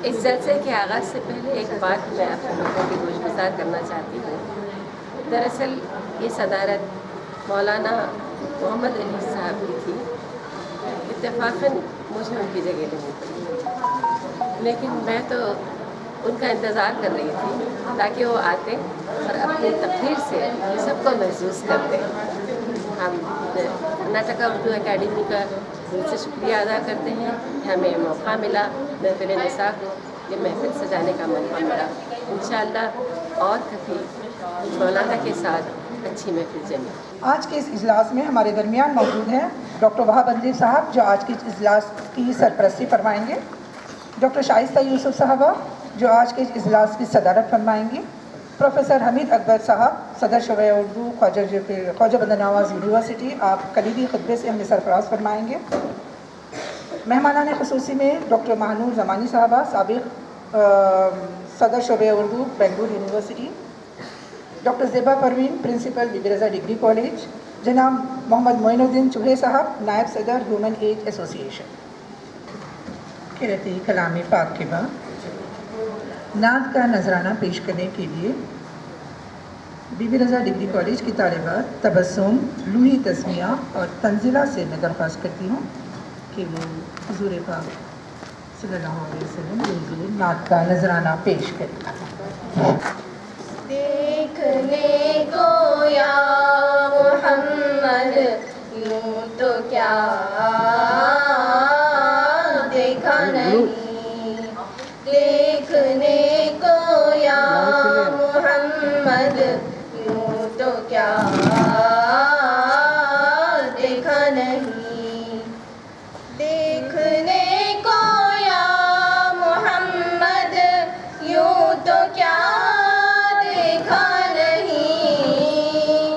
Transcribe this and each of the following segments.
اس جلسے کے آغاز سے پہلے ایک بات میں آپ لوگوں کی گزار کرنا چاہتی ہوں۔ دراصل یہ صدارت مولانا محمد علی صاحب کی تھی، اتفاقاً مجھے ان کی جگہ نہیں پڑی، لیکن میں تو ان کا انتظار کر رہی تھی تاکہ وہ آتے اور اپنی تقریر سے سب کو محسوس کرتے۔ ہم کرناٹکا اردو اکیڈمی کا دل سے شکریہ ادا کرتے ہیں کہ ہمیں موقع ملا، محفل نساء کو یہ محفل سجانے کا موقع ملا۔ انشاءاللہ اور کبھی مولانا کے ساتھ اچھی محفل جمی۔ آج کے اس اجلاس میں ہمارے درمیان موجود ہیں ڈاکٹر وہاب اندیب صاحب جو آج کے اجلاس کی سرپرستی فرمائیں گے، ڈاکٹر شائستہ یوسف صاحبہ جو آج کے اجلاس کی صدارت فرمائیں گی، پروفیسر حمید اکبر صاحب صدر شعبہ اردو خواجہ بندر نواز یونیورسٹی، آپ کلیدی خطبے سے ہمیں سرفراز فرمائیں گے۔ مہمانان خصوصی میں ڈاکٹر مہنور زمانی صاحبہ سابق صدر شعبہ Urdu Bangalore university, doctor Zeba Parveen principal Bibi Raza degree college, جناب محمد معین الدین چوہے صاحب نائب صدر ہیومن ایج ایسوسی ایشن۔ کلام پاک کے بعد نعت کا نذرانہ پیش کرنے کے لیے Bibi Raza degree college کی طالبات تبسم، لوحی تسمیہ اور تنزیلہ سے میں درخواست کرتی ہوں کہ وہ حضور پاک صلی اللہ علیہ وسلم کے حضور نعت کا نذرانہ پیش کریں۔ دیکھنے کو یا محمد یوں تو کیا دیکھا نہیں، دیکھنے کو یا محمد یوں تو کیا دیکھا نہیں، دیکھنے کو یا محمد یوں تو کیا دیکھا نہیں،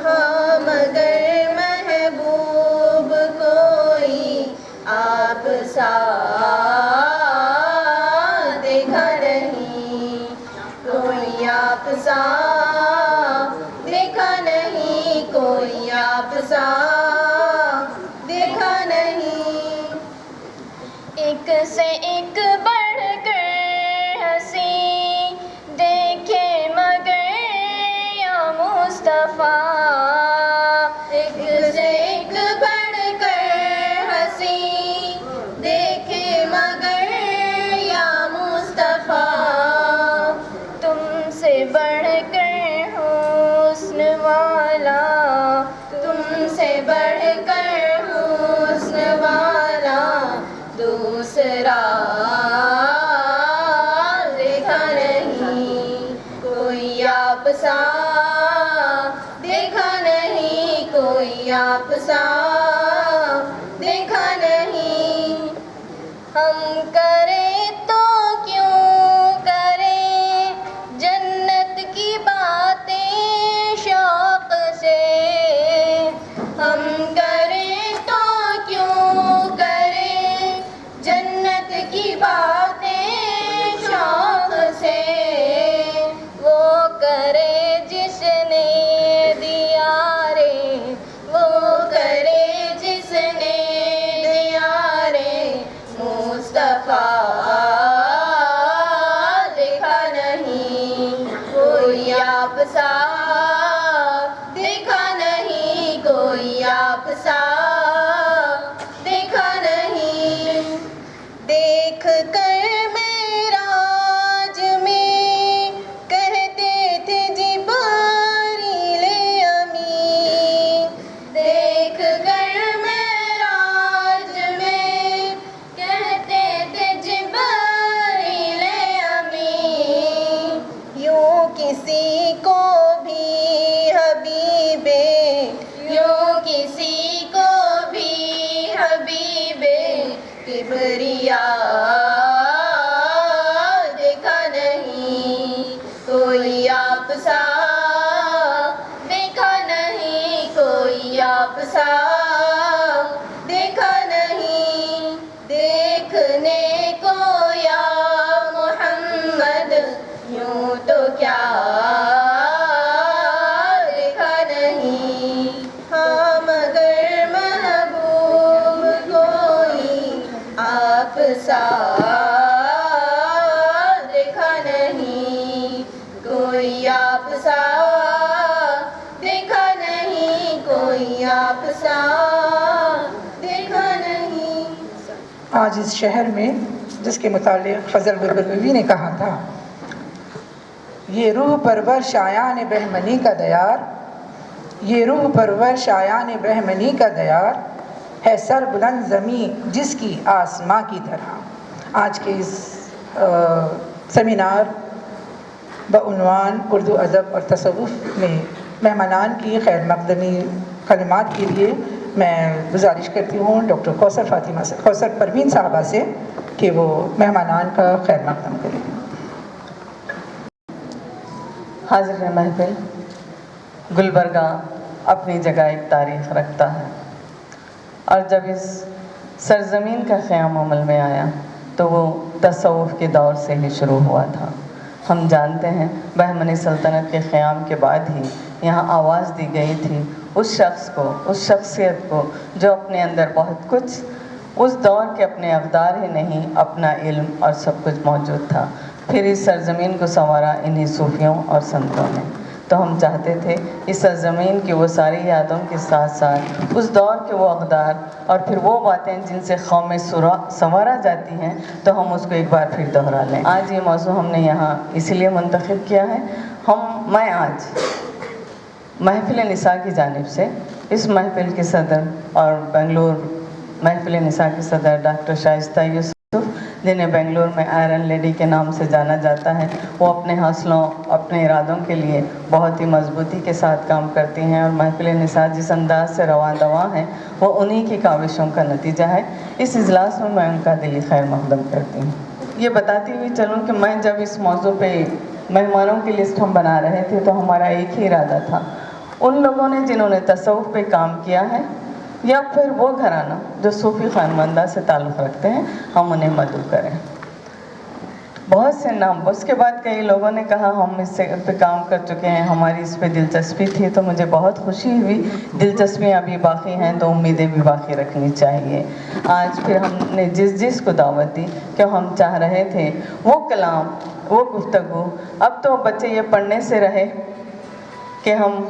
ہاں مگر محبوب کوئی آپ سا دیکھا نہیں، کوئی آپ سا دیکھا نہیں، کوئی آپ سا دیکھا نہیں، ایک سے ایک بڑھ کر ہنسی دیکھے مگر یا مصطفیٰ، ایک سے ایک بڑھ کر ہنسی دیکھے مگر یا مصطفیٰ، تم سے بڑھ کر حسن والا، تم سے بڑھ کر حسن والا دوسرا دیکھا نہیں، کوئی آپ سا دیکھا نہیں، کوئی آپ سا دیکھا نہیں، ہم کریں تو کیوں کریں جنت کی باتیں شوق سے، ہم کریں تو کیوں کریں جنت کی باتیں شوق سے، وہ کرے جس نے دیا رے، وہ کرے جس نے دیا رے مصطفیٰ دیکھا نہیں، کوئی آپ سا دیکھا نہیں، کوئی آپ سا دیکھا نہیں، دیکھ کر معراج میں کہتے تھے جبریل امین، دیکھ کر معراج میں کہتے تھے جبریل امین، یوں کسی کو بھی حبیبے، یوں کسی کو بھی حبیبے کبریا دیکھا نہیں، کوئی آپ سا دیکھا نہیں، کوئی آپ سا دیکھا نہیں، دیکھنے کو یا محمد یوں تو کیا دیکھا نہیں، ہاں مگر محبوب کوئی آپ سا آپ سا دیکھا نہیں. آج اس شہر میں جس کے متعلق فضل گربروی نے کہا تھا، یہ روح پرور شایان بہمنی کا دیار، یہ روح پرور شایان بہمنی کا دیار ہے سر بلند زمین جس کی آسماں کی طرح. آج کے اس سیمینار بعنوان اردو ادب اور تصوف میں مہمانان کی خیر مقدمی کلمات کے لیے میں گزارش کرتی ہوں ڈاکٹر کوثر پروین صاحبہ سے کہ وہ مہمانان کا خیر مقدم کریں. حاضر محفل، گلبرگہ اپنی جگہ ایک تاریخ رکھتا ہے، اور جب اس سرزمین کا قیام عمل میں آیا تو وہ تصوف کے دور سے ہی شروع ہوا تھا. ہم جانتے ہیں بہمنی سلطنت کے قیام کے بعد ہی یہاں آواز دی گئی تھی اس شخص کو، اس شخصیت کو جو اپنے اندر بہت کچھ، اس دور کے اپنے اقدار ہی نہیں، اپنا علم اور سب کچھ موجود تھا. پھر اس سرزمین کو سنوارا انہی صوفیوں اور سنتوں نے. تو ہم چاہتے تھے اس سرزمین کی وہ ساری یادوں کے ساتھ ساتھ اس دور کے وہ اقدار اور پھر وہ باتیں جن سے قومیں سنوارا جاتی ہیں، تو ہم اس کو ایک بار پھر دہرا لیں. آج یہ موضوع ہم نے یہاں اسی لیے منتخب کیا ہے. میں آج محفل نساء کی جانب سے اس محفل کے صدر اور بنگلور محفل نساء کے صدر ڈاکٹر شائستہ یوسف، جنہیں بنگلور میں آئرن لیڈی کے نام سے جانا جاتا ہے، وہ اپنے حوصلوں، اپنے ارادوں کے لیے بہت ہی مضبوطی کے ساتھ کام کرتی ہیں، اور محفل نساء جس انداز سے رواں دواں ہیں وہ انہی کی کاوشوں کا نتیجہ ہے. اس اجلاس میں ان کا دلی خیر مقدم کرتی ہوں. یہ بتاتی ہوئی چلوں کہ میں جب اس موضوع پہ مہمانوں کی لسٹ ہم بنا رہے تھے تو ہمارا ایک ہی ارادہ تھا، ان لوگوں نے جنہوں نے تصوف پہ کام کیا ہے یا پھر وہ گھرانہ جو صوفی خانمندہ سے تعلق رکھتے ہیں، ہم انہیں مدعو کریں. بہت سے نام، اس کے بعد کئی لوگوں نے کہا ہم اس پہ کام کر چکے ہیں، ہماری اس پہ دلچسپی تھی، تو مجھے بہت خوشی ہوئی. دلچسپیاں ابھی باقی ہیں تو امیدیں بھی باقی رکھنی چاہیے. آج پھر ہم نے جس کو دعوت دی کہ ہم چاہ رہے تھے وہ کلام، وہ گفتگو، اب تو بچے یہ پڑھنے سے رہے کہ ہم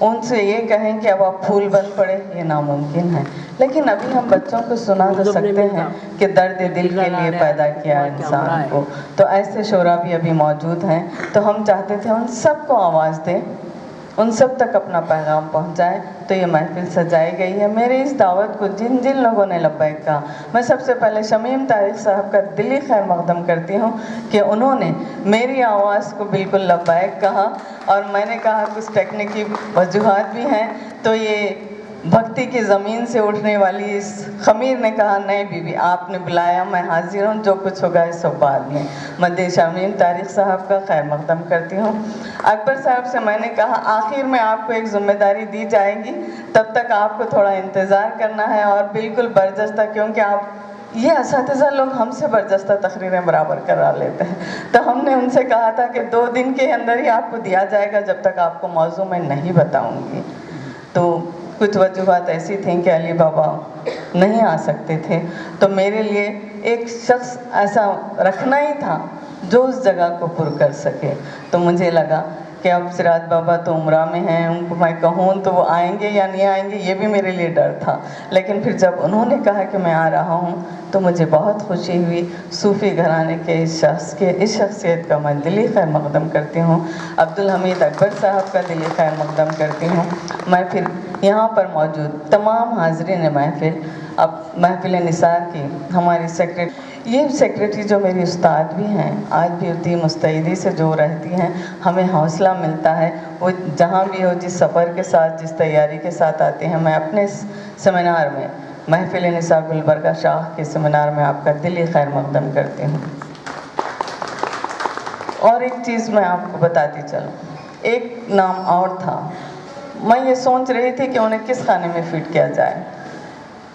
ان سے یہ کہیں کہ اب آپ پھول بن پڑے، یہ ناممکن ہے. لیکن ابھی ہم بچوں کو سنا تو سکتے ہیں کہ درد دل کے لیے پیدا کیا انسان کو. تو ایسے شعراء بھی ابھی موجود ہیں، تو ہم چاہتے تھے ان سب کو آواز دیں، ان سب تک اپنا پیغام پہنچائے. تو یہ محفل سجائی گئی ہے. میری اس دعوت کو جن لوگوں نے لبیک کہا، میں سب سے پہلے شمیم طارق صاحب کا دلی خیر مقدم کرتی ہوں کہ انہوں نے میری آواز کو بالکل لبیک کہا، اور میں نے کہا کچھ ٹیکنیکی وجوہات بھی ہیں، تو یہ بھکتی کی زمین سے اٹھنے والی اس خمیر نے کہا نہیں بی بی آپ نے بلایا، میں حاضر ہوں، جو کچھ ہوگا اس سب بعد میں. میں شمیم طارق صاحب کا خیر مقدم کرتی ہوں. اکبر صاحب سے میں نے کہا آخر میں آپ کو ایک ذمہ داری دی جائے گی، تب تک آپ کو تھوڑا انتظار کرنا ہے، اور بالکل برجستہ، کیونکہ آپ یہ اساتذہ لوگ ہم سے برجستہ تقریریں برابر کرا لیتے ہیں، تو ہم نے ان سے کہا تھا کہ 2 دن کے اندر ہی آپ کو دیا جائے گا، جب تک آپ کو موضوع میں نہیں بتاؤں گی. تو کچھ وجوہات ایسی تھیں کہ علی بابا نہیں آ سکتے تھے، تو میرے لیے ایک شخص ایسا رکھنا ہی تھا جو اس جگہ کو پر کر سکے. تو مجھے لگا کہ اب سراج بابا تو عمرہ میں ہیں، ان کو میں کہوں تو وہ آئیں گے یا نہیں آئیں گے، یہ بھی میرے لیے ڈر تھا. لیکن پھر جب انہوں نے کہا کہ میں آ رہا ہوں تو مجھے بہت خوشی ہوئی. صوفی گھرانے کے اس شخصیت کا میں دلی خیر مقدم کرتی ہوں. عبدالحمید اکبر صاحب کا دلی خیر مقدم کرتی ہوں. میں پھر یہاں پر موجود تمام حاضرین محفل، اب محفل نثار کی ہماری سیکریٹری جو میری استاد بھی ہیں، آج بھی اتنی مستعدی سے جو رہتی ہیں، ہمیں حوصلہ ملتا ہے. وہ جہاں بھی ہو، جس سفر کے ساتھ، جس تیاری کے ساتھ آتے ہیں. میں اپنے سیمینار میں، محفل نساء گلبرگہ شاہ کے سیمینار میں آپ کا دلی خیر مقدم کرتی ہوں. اور ایک چیز میں آپ کو بتاتی چلوں، ایک نام اور تھا. میں یہ سوچ رہی تھی کہ انہیں کس خانے میں فٹ کیا جائے،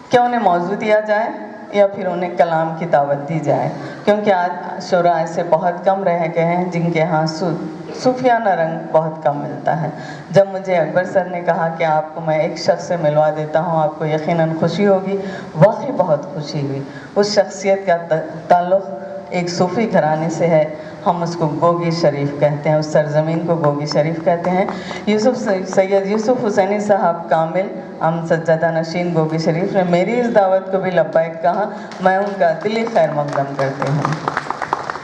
کہ انہیں موضوع دیا جائے یا پھر انہیں کلام کی دعوت دی جائے، کیونکہ آج شعراء ایسے بہت کم رہ گئے ہیں جن کے ہاں صوفیانہ رنگ بہت کم ملتا ہے. جب مجھے اکبر سر نے کہا کہ آپ کو میں ایک شخص سے ملوا دیتا ہوں، آپ کو یقیناً خوشی ہوگی، واقعی بہت خوشی ہوئی. اس شخصیت کا تعلق ایک صوفی گھرانے سے ہے. ہم اس کو گوگی شریف کہتے ہیں، اس سرزمین کو گوگی شریف کہتے ہیں۔ سید یوسف حسینی صاحب کامل ہم سجادہ نشین گوگی شریف نے میری اس دعوت کو بھی لبیک کہا، میں ان کا دلی خیر مقدم کرتی ہوں۔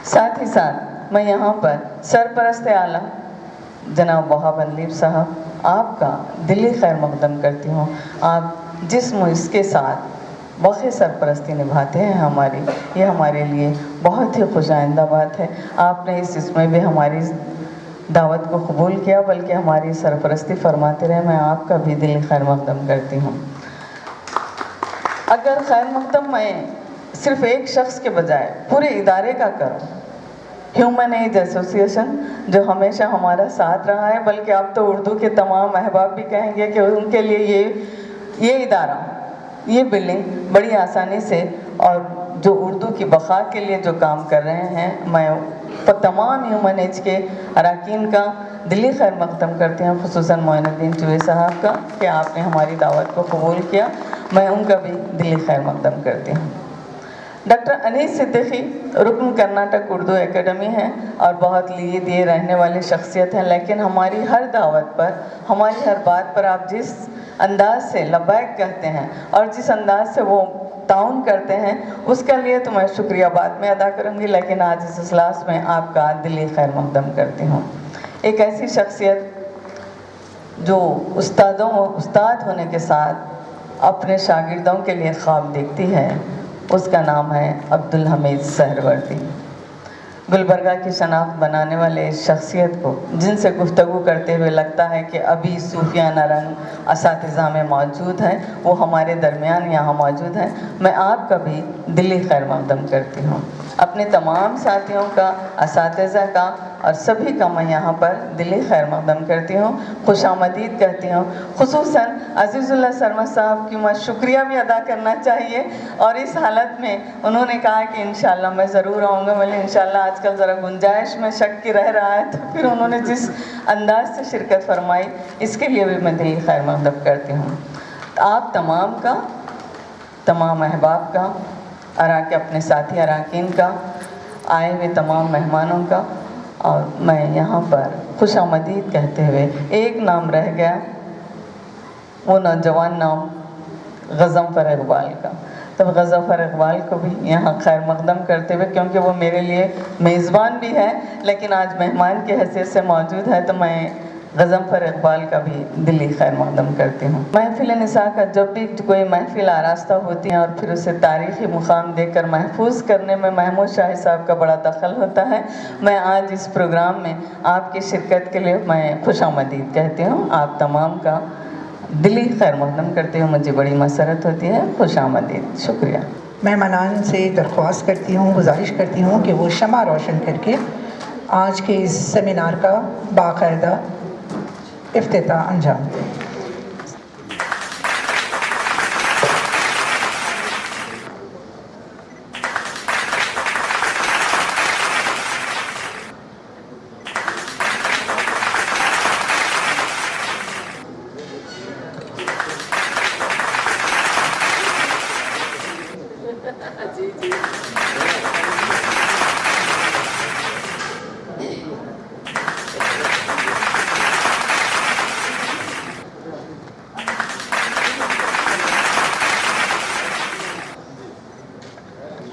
ساتھ ہی ساتھ میں یہاں پر سرپرست اعلیٰ جناب وہاب اندلیب صاحب آپ کا دلی خیر مقدم کرتی ہوں۔ آپ جس مجھ کے ساتھ وقت سرپرستی نبھاتے ہیں ہماری، یہ ہمارے لیے بہت ہی خوش آئندہ بات ہے۔ آپ نے اس میں بھی ہماری دعوت کو قبول کیا، بلکہ ہماری سرپرستی فرماتے رہے، میں آپ کا بھی دلی خیر مقدم کرتی ہوں۔ اگر خیر مقدم میں صرف ایک شخص کے بجائے پورے ادارے کا کروں، ہیومن ایج ایسوسیشن جو ہمیشہ ہمارا ساتھ رہا ہے، بلکہ اب تو اردو کے تمام احباب بھی کہیں گے کہ ان کے لیے یہ ادارہ، یہ بلڈنگ بڑی آسانی سے، اور جو اردو کی بقا کے لیے جو کام کر رہے ہیں، میں تمام ہیومن ایج کے اراکین کا دلی خیر مقدم کرتے ہیں، خصوصاً معین الدین چوہے صاحب کا کہ آپ نے ہماری دعوت کو قبول کیا، میں ان کا بھی دلی خیر مقدم کرتی ہوں۔ ڈاکٹر انیس صدیقی رکن کرناٹک اردو اکیڈمی ہیں اور بہت لیے دیے رہنے والی شخصیت ہیں، لیکن ہماری ہر دعوت پر، ہماری ہر بات پر آپ جس انداز سے لبیک کہتے ہیں اور جس انداز سے وہ تعاون کرتے ہیں، اس کے لیے تو میں شکریہ بعد میں ادا کروں گی، لیکن آج اس اجلاس میں آپ کا دلی خیر مقدم کرتی ہوں۔ ایک ایسی شخصیت جو استاد ہونے کے ساتھ اپنے شاگردوں کے لیے خواب دیکھتی ہے، اس کا نام ہے عبدالحمید سہروردی۔ گلبرگہ کی شناخت بنانے والے اس شخصیت کو، جن سے گفتگو کرتے ہوئے لگتا ہے کہ ابھی صوفیانہ رنگ اساتذہ میں موجود ہیں، وہ ہمارے درمیان یہاں موجود ہیں، میں آپ کا بھی دلی خیر مقدم کرتی ہوں۔ اپنے تمام ساتھیوں کا، اساتذہ کا اور سبھی کا میں یہاں پر دلی خیر مقدم کرتی ہوں، خوش آمدید کہتی ہوں۔ خصوصاً عزیز اللہ سرمد صاحب کی میں شکریہ بھی ادا کرنا چاہیے، اور اس حالت میں انہوں نے کہا کہ انشاءاللہ میں ضرور آؤں گا، میں انشاءاللہ آج کل ذرا گنجائش میں شک کی رہ رہا ہے، تو پھر انہوں نے جس انداز سے شرکت فرمائی، اس کے لیے بھی میں دلی خیر مقدم کرتی ہوں۔ آپ تمام کا، تمام احباب کا، اپنے ساتھی اراکین کا، آئے ہوئے تمام مہمانوں کا، اور میں یہاں پر خوش آمدید کہتے ہوئے ایک نام رہ گیا، وہ نوجوان نام غضنفر اقبال کا، تو غضنفر اقبال کو بھی یہاں خیر مقدم کرتے ہوئے، کیونکہ وہ میرے لیے میزبان بھی ہے لیکن آج مہمان کی حیثیت سے موجود ہے، تو میں غضنفر اقبال کا بھی دلی خیر مقدم کرتی ہوں۔ محفل نساء کا جب بھی کوئی محفل آراستہ ہوتی ہے اور پھر اسے تاریخی مقام دے کر محفوظ کرنے میں محمود شاہد صاحب کا بڑا دخل ہوتا ہے، میں آج اس پروگرام میں آپ کی شرکت کے لیے میں خوش آمدید کہتی ہوں، آپ تمام کا دلی خیر مقدم کرتے ہوئے مجھے بڑی مسرت ہوتی ہے، خوش آمدید، شکریہ۔ مہمانان سے درخواست کرتی ہوں، گزارش کرتی ہوں کہ وہ شمع روشن کر کے آج کے اس سیمینار کا باقاعدہ افتتاح انجام دیں۔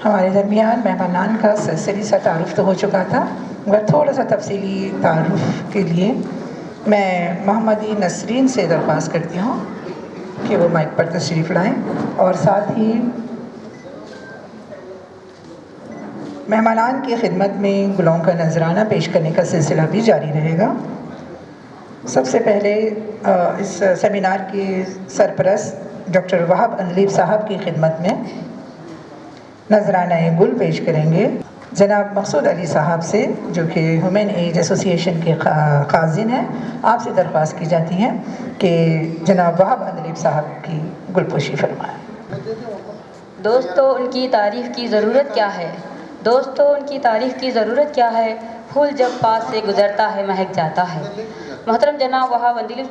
ہمارے درمیان مہمانان کا سرسری سا تعارف تو ہو چکا تھا، مگر تھوڑا سا تفصیلی تعارف کے لیے میں محمدی نسرین سے درخواست کرتی ہوں کہ وہ مائک پر تشریف لائیں، اور ساتھ ہی مہمانان کی خدمت میں گلوں کا نذرانہ پیش کرنے کا سلسلہ بھی جاری رہے گا۔ سب سے پہلے اس سیمینار کے سرپرست ڈاکٹر وہاب اندلیب صاحب کی خدمت میں نذرانہ گل پیش کریں گے جناب مقصود علی صاحب سے، جو کہ ہیومن ایج ایسوسیشن کے خازن ہیں۔ آپ سے درخواست کی جاتی ہے کہ جناب وہاب اندلیب صاحب کی گل پوشی فرمائیں۔ دوستو، ان کی تعریف کی ضرورت کیا ہے؟ دوستو، ان کی تعریف کی ضرورت کیا ہے؟ پھول جب پاس سے گزرتا ہے مہک جاتا ہے۔ محترم جناب وہاب اندلیب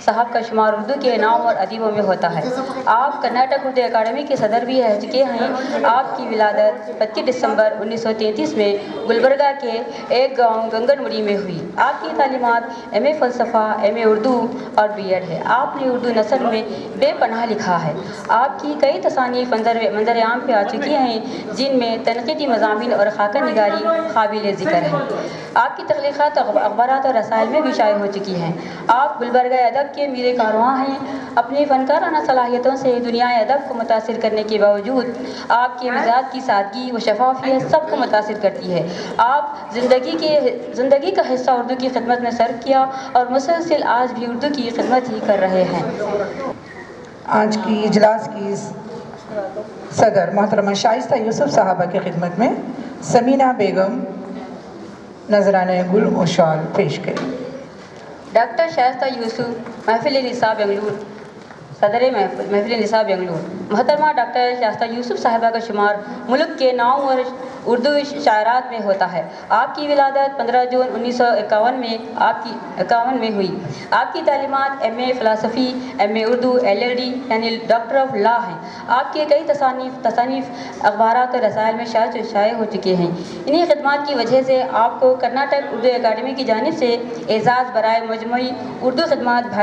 صاحب کا شمار اردو کے نام اور ادیبوں میں ہوتا ہے۔ آپ کرناٹک اردو اکیڈمی کے صدر بھی رہ چکے ہیں۔ آپ کی ولادت 25 دسمبر 1933 میں گلبرگہ کے ایک گاؤں گنگن مڑی میں ہوئی۔ آپ کی تعلیمات ایم اے فلسفہ، ایم اے اردو اور بی ایڈ ہے۔ آپ نے اردو نثر میں بے پناہ لکھا ہے۔ آپ کی کئی تصانیف منظر عام پہ آ چکی ہیں، جن میں تنقیدی مضامین اور خاکہ نگاری قابل ذکر ہے۔ آپ کی تخلیقات اخبارات اور رسائل میں بھی شائع ہو چکی ہیں۔ آپ گلبرگہ ادب کے میر کارواں ہیں۔ اپنی فنکارانہ صلاحیتوں سے دنیا ادب کو متاثر کرنے کے باوجود آپ کے مزاج کی سادگی و شفافیت سب کو متاثر کرتی ہے۔ آپ زندگی کا حصہ اردو کی خدمت میں صرف کیا اور مسلسل آج بھی اردو کی خدمت ہی کر رہے ہیں۔ آج کی اجلاس کی صدر محترمہ شائستہ یوسف صاحبہ کی خدمت میں سمینہ بیگم نذرانہ گل و شال پیش کریں۔ ڈاکٹر شائستہ یوسف، محفل نساء بنگلور، صدر محفل نساء بنگلور۔ محترمہ ڈاکٹر شائستہ یوسف صاحبہ کا شمار ملک کے نام اور اردو شاعرات میں ہوتا ہے۔ آپ کی ولادت 15 جون 1951 میں ہوئی۔ آپ کی تعلیمات ایم اے فلسفی، ایم اے اردو، ایل ایل ڈی یعنی ڈاکٹر آف لا ہیں۔ آپ کے کئی تصانیف اخبارات اور رسائل میں شائع ہو چکے ہیں۔ انہی خدمات کی وجہ سے آپ کو کرناٹک اردو اکیڈمی کی جانب سے اعزاز برائے مجموعی اردو خدمات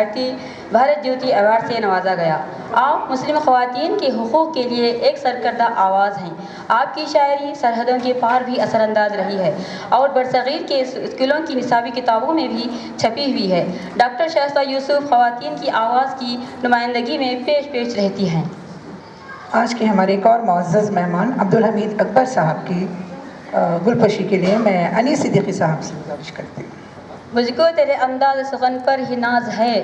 بھارت جیوتی ایوارڈ سے نوازا گیا۔ آپ مسلم خواتین کے حقوق کے لیے ایک سرکردہ آواز ہیں۔ آپ کی شاعری سرحدوں کے پار بھی اثر انداز رہی ہے اور برصغیر کے اسکولوں کی نصابی کتابوں میں بھی چھپی ہوئی ہے۔ ڈاکٹر شائستہ یوسف خواتین کی آواز کی نمائندگی میں پیش رہتی ہیں۔ آج کے ہمارے ایک اور معزز مہمان عبدالحمید اکبر صاحب کی گلپشی کے لیے میں انیس صدیقی صاحب سے گزارش کرتی ہوں۔ مجھ کو تیرے انداز سخن پر ہی ناز ہے،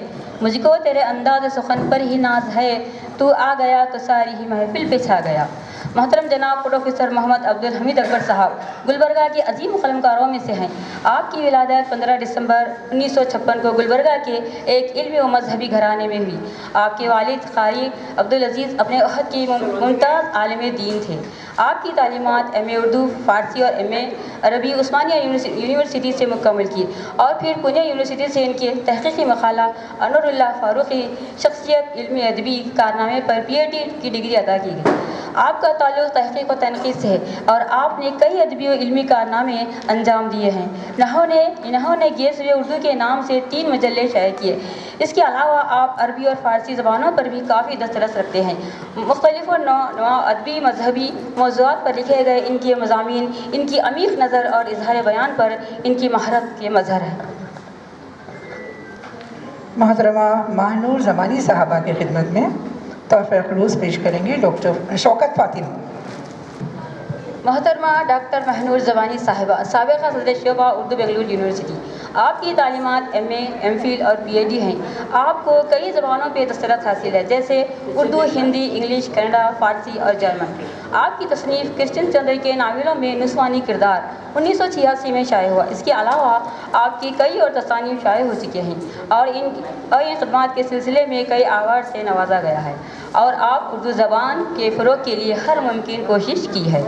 مجھ کو تیرے انداز سخن پر ہی ناز ہے، تو آ گیا تو ساری ہی محفل پہ چھا گیا۔ محترم جناب پروفیسر محمد عبدالحمید اکبر صاحب گلبرگہ کے عظیم قلمکاروں میں سے ہیں۔ آپ کی ولادت 15 دسمبر 1956 کو گلبرگہ کے ایک علمی و مذہبی گھرانے میں ہوئی۔ آپ کے والد قاری عبدالعزیز اپنے عہد کے ممتاز عالم دین تھے۔ آپ کی تعلیمات ایم اے اردو، فارسی اور ایم اے عربی عثمانیہ یونیورسٹی سے مکمل کی اور پھر پونے یونیورسٹی سے ان کے تحقیقی مقالہ انور اللہ فاروقی شخصیت علمی ادبی کارنامے پر پی ایچ ڈی کی ڈگری عطا کی گئی۔ آپ کا تعلق تحقیق و تنقید سے ہے اور آپ نے کئی ادبی و علمی کارنامے انجام دیے ہیں۔ انہوں نے گیسوے اردو کے نام سے 3 مجلے شائع کیے۔ اس کے علاوہ آپ عربی اور فارسی زبانوں پر بھی کافی دسترس رکھتے ہیں۔ مختلف نوع ادبی مذہبی موضوعات پر لکھے گئے ان کے مضامین ان کی عمیق نظر اور اظہار بیان پر ان کی مہارت کے مظہر ہیں۔ محترمہ ماہنور زمانی صاحبہ کی خدمت میں تحفہ خلوص پیش کریں گے ڈاکٹر شوکت فاطمہ۔ محترمہ ڈاکٹر ماہنور زمانی صاحبہ، سابقہ صدر شعبہ اردو بنگلور یونیورسٹی۔ آپ کی تعلیمات ایم اے، ایم فل اور پی ایچ ڈی ہیں۔ آپ کو کئی زبانوں پہ دسترس حاصل ہے جیسے اردو، ہندی، انگلش، کنڈا، فارسی اور جرمن۔ آپ کی تصنیف کرشن چندر کے ناولوں میں نسوانی کردار 1986 میں شائع ہوا۔ اس کے علاوہ آپ کی کئی اور تصانیف شائع ہو چکے ہیں اور ان خدمات کے سلسلے میں کئی ایوارڈ سے نوازا گیا ہے اور آپ اردو زبان کے فروغ کے لیے ہر ممکن کوشش کی ہے۔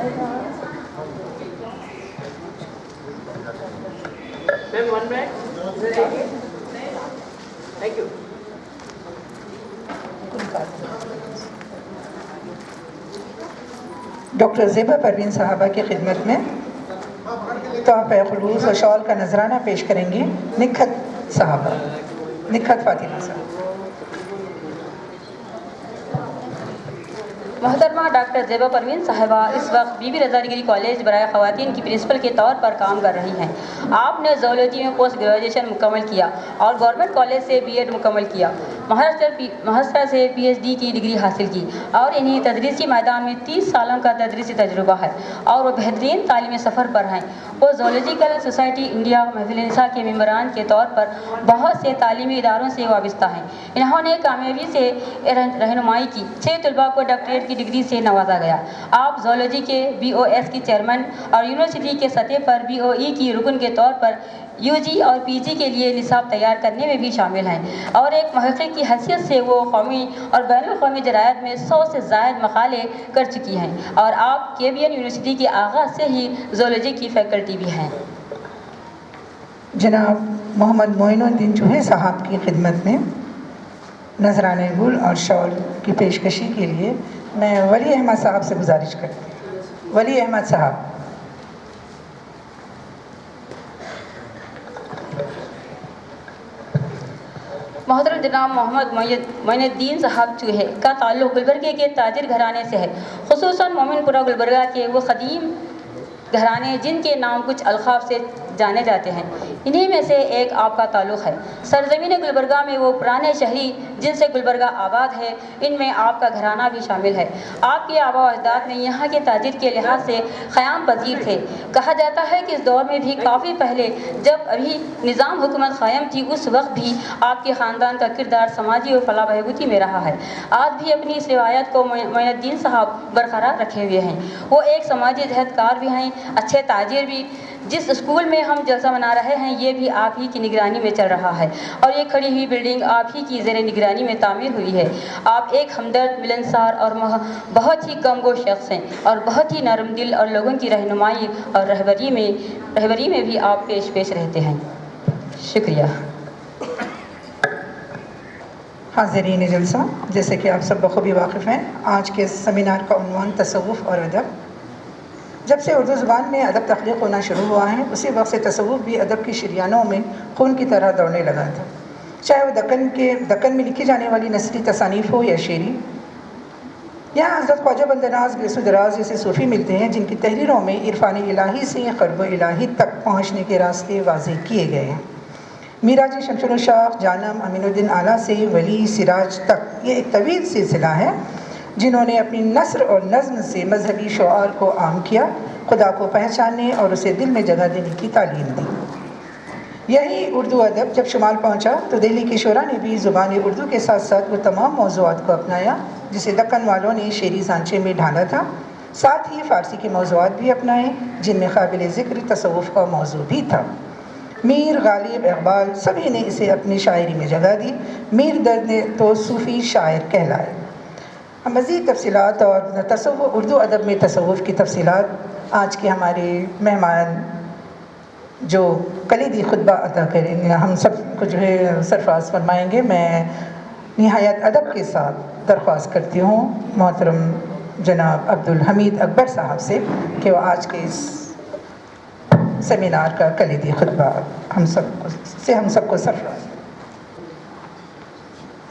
ڈاکٹر زیبا پروین صاحبہ کی خدمت میں تحفہ خلوص اور شال کا نذرانہ پیش کریں گے نکھت صاحبہ، نکھت فاطمہ صاحب۔ محترمہ ڈاکٹر زیبا پروین صاحبہ اس وقت Bibi Raza degree college برائے خواتین کی پرنسپل کے طور پر کام کر رہی ہیں۔ آپ نے زولوجی میں پوسٹ گریجویشن مکمل کیا اور گورنمنٹ کالج سے بی ایڈ مکمل کیا۔ مہاراشٹر سے پی ایچ ڈی کی ڈگری حاصل کی اور انہیں تدریسی میدان میں 30 سالوں کا تدریسی تجربہ ہے اور وہ بہترین تعلیمی سفر پر ہیں۔ وہ زولوجیکل سوسائٹی انڈیا محفل نساء کے ممبران کے طور پر بہت سے تعلیمی اداروں سے وابستہ ہیں۔ انہوں نے کامیابی سے رہنمائی کی۔ 6 طلباء کو ڈاکٹریٹ کی ڈگری سے نوازا گیا۔ آپ زولوجی کے بی او ایس کی چیئرمین اور یونیورسٹی کے سطح پر بی او ای کی رکن کے طور پر یو جی اور پی جی کے لیے نصاب تیار کرنے میں بھی شامل ہیں اور ایک محقق کی حیثیت سے وہ قومی اور بین الاقوامی جرائد میں 100 سے زائد مقالے کر چکی ہیں اور آپ کے بی این یونیورسٹی کے آغاز سے ہی زولوجی کی فیکلٹی بھی ہیں۔ جناب محمد معین الدین چوہے صاحب کی خدمت میں نذرانہ گل اور شال کی پیشکشی کے لیے میں ولی احمد صاحب سے گزارش کرتی ہوں. ولی احمد صاحب. محترم جناب محمد معین الدین صاحب چوہے کا تعلق گلبرگے کے تاجر گھرانے سے ہے، خصوصاً مومن پورہ گلبرگہ کے وہ قدیم گھرانے جن کے نام کچھ القاب سے جانے جاتے ہیں. انہی میں سے ایک آپ کا تعلق ہے. سرزمین گلبرگہ میں وہ پرانے شہری جن سے گلبرگہ آباد ہے، ان میں آپ کا گھرانہ بھی شامل ہے. آپ کے آبا و اجداد میں یہاں کے تاجر کے لحاظ سے قیام پذیر تھے. کہا جاتا ہے کہ اس دور میں بھی کافی پہلے جب ابھی نظام حکومت قائم تھی، اس وقت بھی آپ کے خاندان کا کردار سماجی و فلاح بہبودی میں رہا ہے. آج بھی اپنی اس روایت کو معین الدین صاحب برقرار رکھے ہوئے ہیں. وہ ایک سماجی جہدکار بھی ہیں، اچھے تاجر بھی. جس اسکول میں ہم جلسہ منا رہے ہیں یہ بھی آپ ہی کی نگرانی میں چل رہا ہے، اور یہ کھڑی ہوئی بلڈنگ آپ ہی کی زیر نگرانی میں تعمیر ہوئی ہے. آپ ایک ہمدرد، ملنسار اور بہت ہی کم گو شخص ہیں، اور بہت ہی نرم دل، اور لوگوں کی رہنمائی اور رہبری میں بھی آپ پیش رہتے ہیں. شکریہ. حاضرین جلسہ، جیسے کہ آپ سب بخوبی واقف ہیں، آج کے سیمینار کا عنوان تصوف اور ادب. جب سے اردو زبان میں ادب تخلیق ہونا شروع ہوا ہے، اسی وقت سے تصوف بھی ادب کی شریانوں میں خون کی طرح دوڑنے لگا تھا. چاہے وہ دکن میں لکھی جانے والی نثری تصانیف ہو یا شعری. یہاں حضرت خواجہ بندناز گیسو دراز جیسے صوفی ملتے ہیں جن کی تحریروں میں عرفان الہی سے قرب الہی تک پہنچنے کے راستے واضح کیے گئے ہیں. میرا جی شمس الشاخ، جانم، امین الدین اعلیٰ سے ولی سراج تک یہ ایک طویل سلسلہ ہے جنہوں نے اپنی نثر اور نظم سے مذہبی شعار کو عام کیا، خدا کو پہچاننے اور اسے دل میں جگہ دینے کی تعلیم دی. یہی اردو ادب جب شمال پہنچا تو دہلی کے شعراء نے بھی زبان اردو کے ساتھ ساتھ وہ تمام موضوعات کو اپنایا جسے دکن والوں نے شعری سانچے میں ڈھالا تھا. ساتھ ہی فارسی کے موضوعات بھی اپنائے جن میں قابل ذکر تصوف کا موضوع بھی تھا. میر غالب، اقبال سبھی نے اسے اپنی شاعری میں جگہ دی. میر درد نے تو صوفی شاعر کہلائے. مزید تفصیلات اور اردو ادب میں تصوف کی تفصیلات آج کے ہمارے مہمان جو کلیدی خطبہ عطا کریں گے، ہم سب کو جو ہے سرفراز فرمائیں گے. میں نہایت ادب کے ساتھ درخواست کرتی ہوں محترم جناب عبدالحمید اکبر صاحب سے کہ وہ آج کے اس سیمینار کا کلیدی خطبہ ہم سب کو سرفراز.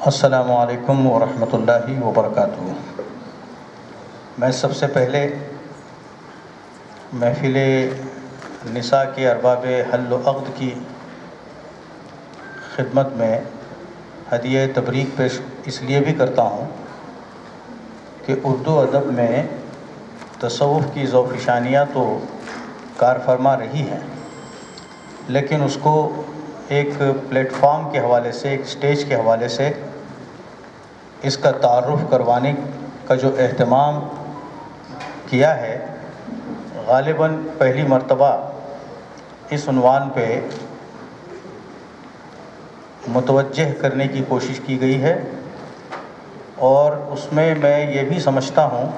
السلام علیکم ورحمۃ اللہ وبرکاتہ. میں سب سے پہلے محفل نساء کے ارباب حل و عقد کی خدمت میں ہدیہ تبریک پیش اس لیے بھی کرتا ہوں کہ اردو ادب میں تصوف کی ذوق نشانیاں تو کار فرما رہی ہیں، لیکن اس کو ایک پلیٹ فارم کے حوالے سے، ایک سٹیج کے حوالے سے اس کا تعارف کروانے کا جو اہتمام کیا ہے، غالباً پہلی مرتبہ اس عنوان پہ متوجہ کرنے کی کوشش کی گئی ہے، اور اس میں یہ بھی سمجھتا ہوں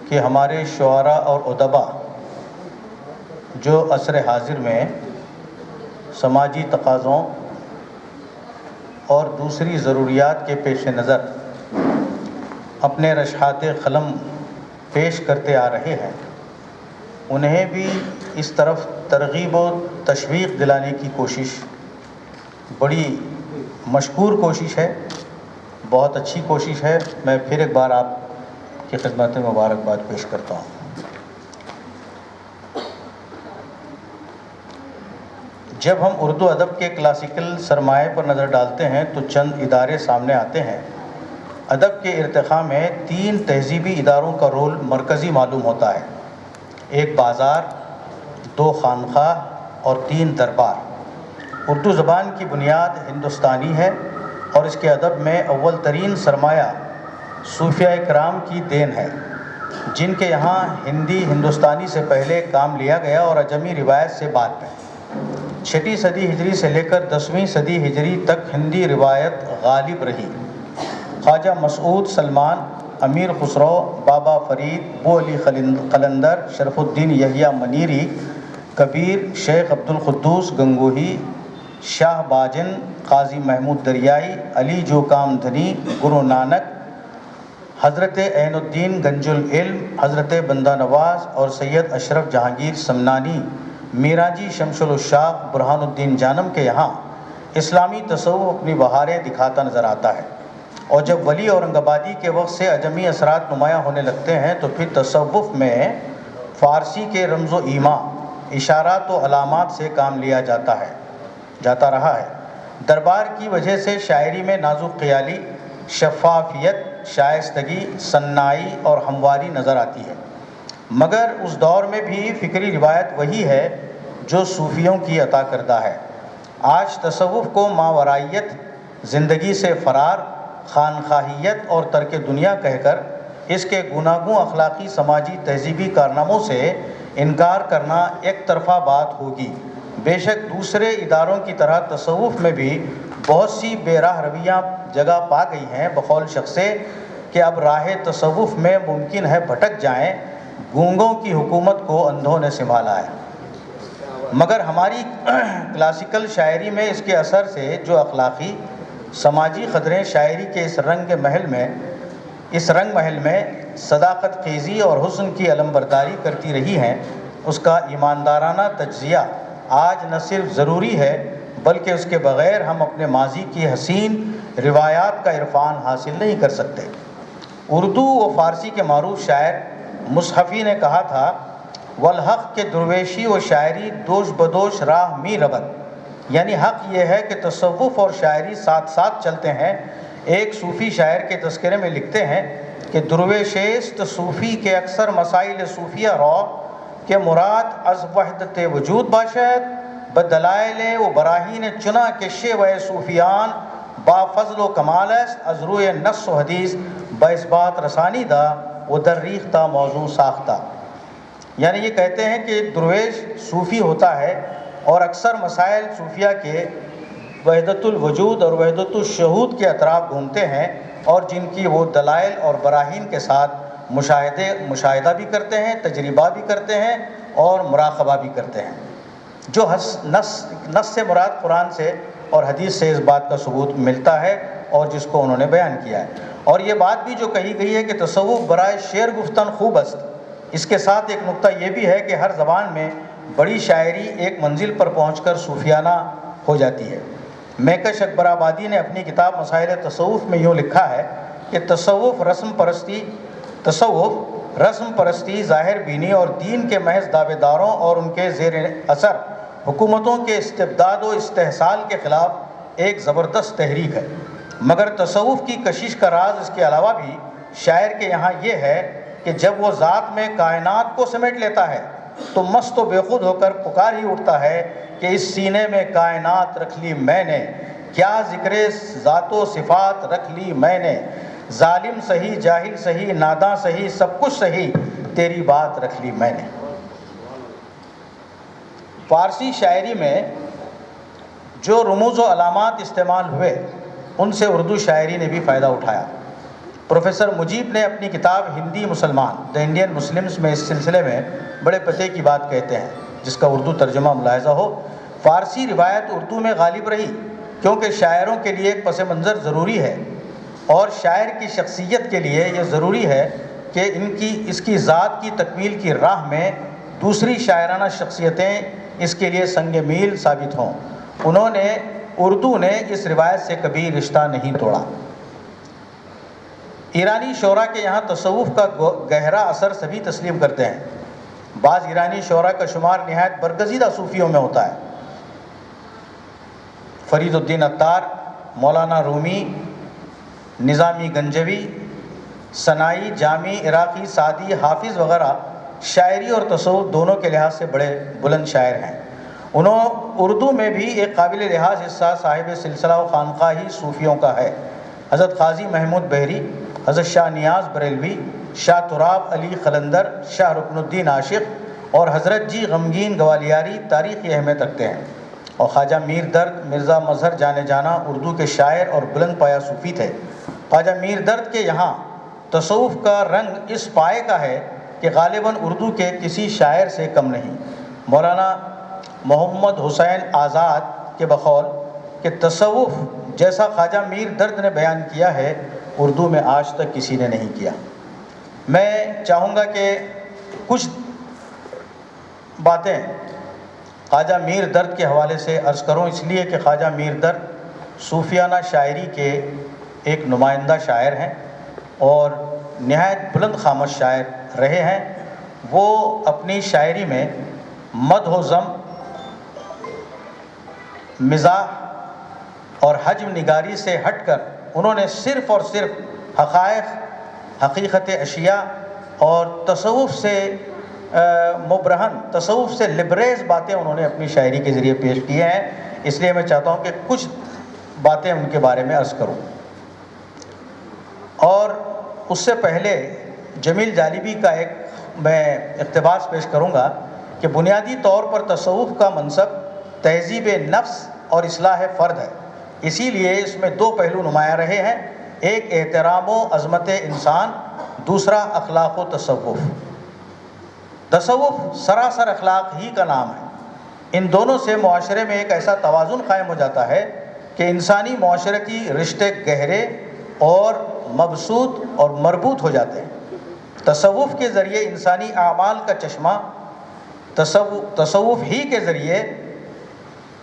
کہ ہمارے شعراء اور ادباء جو عصر حاضر میں سماجی تقاضوں اور دوسری ضروریات کے پیش نظر اپنے رشحات قلم پیش کرتے آ رہے ہیں، انہیں بھی اس طرف ترغیب و تشویق دلانے کی کوشش بڑی مشکور کوشش ہے، بہت اچھی کوشش ہے. میں پھر ایک بار آپ کی خدمت میں مبارکباد پیش کرتا ہوں. جب ہم اردو ادب کے کلاسیکل سرمایہ پر نظر ڈالتے ہیں تو چند ادارے سامنے آتے ہیں. ادب کے ارتقاء میں 3 تہذیبی اداروں کا رول مرکزی معلوم ہوتا ہے: 1 بازار، 2 خانقاہ اور 3 دربار. اردو زبان کی بنیاد ہندوستانی ہے اور اس کے ادب میں اول ترین سرمایہ صوفیاء کرام کی دین ہے، جن کے یہاں ہندی ہندوستانی سے پہلے کام لیا گیا اور اجمی روایت سے بعد میں. 6 صدی ہجری سے لے کر 10ویں صدی ہجری تک ہندی روایت غالب رہی. خواجہ مسعود سلمان، امیر خسرو، بابا فرید، بو علی قلندر، شرف الدین یحییٰ منیری، کبیر، شیخ عبدالقدوس گنگوہی، شاہ باجن، قاضی محمود دریائی، علی جو کام دھنی، گرو نانک، حضرت عین الدین گنج العلم، حضرت بندہ نواز اور سید اشرف جہانگیر سمنانی، میراجی شمس الشاق، برہان الدین جانم کے یہاں اسلامی تصوف اپنی بہاریں دکھاتا نظر آتا ہے، اور جب ولی اورنگ آبادی کے وقت سے اجمی اثرات نمایاں ہونے لگتے ہیں تو پھر تصوف میں فارسی کے رمز و ایما، اشارات و علامات سے کام لیا جاتا رہا ہے۔ دربار کی وجہ سے شاعری میں نازک خیالی، شفافیت، شائستگی، صنائی اور ہمواری نظر آتی ہے، مگر اس دور میں بھی فکری روایت وہی ہے جو صوفیوں کی عطا کردہ ہے۔ آج تصوف کو ماورائیت، زندگی سے فرار، خانخواہیت اور ترک دنیا کہہ کر اس کے گوناگوں اخلاقی، سماجی، تہذیبی کارناموں سے انکار کرنا ایک طرفہ بات ہوگی۔ بے شک دوسرے اداروں کی طرح تصوف میں بھی بہت سی بے راہ رویاں جگہ پا گئی ہیں، بقول شخص سے کہ اب راہ تصوف میں ممکن ہے بھٹک جائیں، گونگوں کی حکومت کو اندھوں نے سنبھالا ہے۔ مگر ہماری کلاسیکل شاعری میں اس کے اثر سے جو اخلاقی، سماجی قدریں شاعری کے اس رنگ محل میں صداقت خیزی اور حسن کی علمبرداری کرتی رہی ہیں، اس کا ایماندارانہ تجزیہ آج نہ صرف ضروری ہے بلکہ اس کے بغیر ہم اپنے ماضی کی حسین روایات کا عرفان حاصل نہیں کر سکتے۔ اردو و فارسی کے معروف شاعر مصحفی نے کہا تھا، والحق کے درویشی و شاعری دوش بدوش راہ می ربد، یعنی حق یہ ہے کہ تصوف اور شاعری ساتھ ساتھ چلتے ہیں۔ ایک صوفی شاعر کے تذکرے میں لکھتے ہیں کہ درویشیست صوفی کے اکثر مسائل صوفیہ رو کہ مراد از وحدت وجود باشد، بدلائل و براہین چنا کے شیوہ صوفیان با فضل و کمال است، از روی نص و حدیث با اثبات رسانی دا و در ریختہ موضوع ساختہ۔ یعنی یہ کہتے ہیں کہ درویش صوفی ہوتا ہے اور اکثر مسائل صوفیہ کے وحدت الوجود اور وحدت الشہود کے اطراف گھومتے ہیں، اور جن کی وہ دلائل اور براہین کے ساتھ مشاہدہ بھی کرتے ہیں، تجربہ بھی کرتے ہیں اور مراقبہ بھی کرتے ہیں، جو نص سے مراد قرآن سے اور حدیث سے اس بات کا ثبوت ملتا ہے اور جس کو انہوں نے بیان کیا ہے۔ اور یہ بات بھی جو کہی گئی ہے کہ تصوف برائے شعر گفتن خوب است، اس کے ساتھ ایک نقطہ یہ بھی ہے کہ ہر زبان میں بڑی شاعری ایک منزل پر پہنچ کر صوفیانہ ہو جاتی ہے۔ میکش اکبر آبادی نے اپنی کتاب مسائل تصوف میں یوں لکھا ہے کہ تصوف رسم پرستی، ظاہر بینی اور دین کے محض دعوے داروں اور ان کے زیر اثر حکومتوں کے استبداد و استحصال کے خلاف ایک زبردست تحریک ہے۔ مگر تصوف کی کشش کا راز اس کے علاوہ بھی شاعر کے یہاں یہ ہے کہ جب وہ ذات میں کائنات کو سمیٹ لیتا ہے تو مست و بے خود ہو کر پکار ہی اٹھتا ہے کہ اس سینے میں کائنات رکھ لی میں نے، کیا ذکر ذات و صفات رکھ لی میں نے، ظالم سہی، جاہل سہی، ناداں سہی، سب کچھ سہی، تیری بات رکھ لی میں نے۔ فارسی شاعری میں جو رموز و علامات استعمال ہوئے ان سے اردو شاعری نے بھی فائدہ اٹھایا۔ پروفیسر مجیب نے اپنی کتاب ہندی مسلمان دی انڈین مسلمز میں اس سلسلے میں بڑے پتے کی بات کہتے ہیں، جس کا اردو ترجمہ ملاحظہ ہو۔ فارسی روایت اردو میں غالب رہی کیونکہ شاعروں کے لیے ایک پس منظر ضروری ہے، اور شاعر کی شخصیت کے لیے یہ ضروری ہے کہ اس کی ذات کی تکمیل کی راہ میں دوسری شاعرانہ شخصیتیں اس کے لیے سنگ میل ثابت ہوں۔ اردو نے اس روایت سے کبھی رشتہ نہیں توڑا۔ ایرانی شعراء کے یہاں تصوف کا گہرا اثر سبھی تسلیم کرتے ہیں۔ بعض ایرانی شعراء کا شمار نہایت برگزیدہ صوفیوں میں ہوتا ہے۔ فرید الدین عطار، مولانا رومی، نظامی گنجوی، سنائی، جامی، عراقی، سعدی، حافظ وغیرہ شاعری اور تصوف دونوں کے لحاظ سے بڑے بلند شاعر ہیں۔ اردو میں بھی ایک قابل لحاظ حصہ صاحب سلسلہ و خانقاہی صوفیوں کا ہے۔ حضرت قاضی محمود بحری، حضرت شاہ نیاز بریلوی، شاہ تراب علی قلندر، شاہ رکن الدین عاشق اور حضرت جی غمگین گوالیاری تاریخی اہمیت رکھتے ہیں۔ اور خواجہ میر درد مرزا مظہر جانے جانا اردو کے شاعر اور بلند پایہ صوفی تھے۔ خواجہ میر درد کے یہاں تصوف کا رنگ اس پائے کا ہے کہ غالباً اردو کے کسی شاعر سے کم نہیں۔ مولانا محمد حسین آزاد کے بقول کہ تصوف جیسا خواجہ میر درد نے بیان کیا ہے اردو میں آج تک کسی نے نہیں کیا۔ میں چاہوں گا کہ کچھ باتیں خواجہ میر درد کے حوالے سے عرض کروں، اس لیے کہ خواجہ میر درد صوفیانہ شاعری کے ایک نمائندہ شاعر ہیں اور نہایت بلند خاموش شاعر رہے ہیں۔ وہ اپنی شاعری میں مدح و ذم، مزاح اور حجم نگاری سے ہٹ کر انہوں نے صرف اور صرف حقائق، حقیقت اشیاء اور تصوف سے مبرہن، تصوف سے لبریز باتیں انہوں نے اپنی شاعری کے ذریعے پیش کیے ہیں۔ اس لیے میں چاہتا ہوں کہ کچھ باتیں ان کے بارے میں عرض کروں۔ اور اس سے پہلے جمیل جالبی کا ایک میں اقتباس پیش کروں گا کہ بنیادی طور پر تصوف کا منصب تہذیب نفس اور اصلاح فرد ہے، اسی لیے اس میں دو پہلو نمایاں رہے ہیں، ایک احترام و عظمت انسان، دوسرا اخلاق و تصوف۔ تصوف سراسر اخلاق ہی کا نام ہے۔ ان دونوں سے معاشرے میں ایک ایسا توازن قائم ہو جاتا ہے کہ انسانی معاشرتی رشتے گہرے اور مبسوط اور مربوط ہو جاتے ہیں۔ تصوف کے ذریعے انسانی اعمال کا چشمہ، تصوف ہی کے ذریعے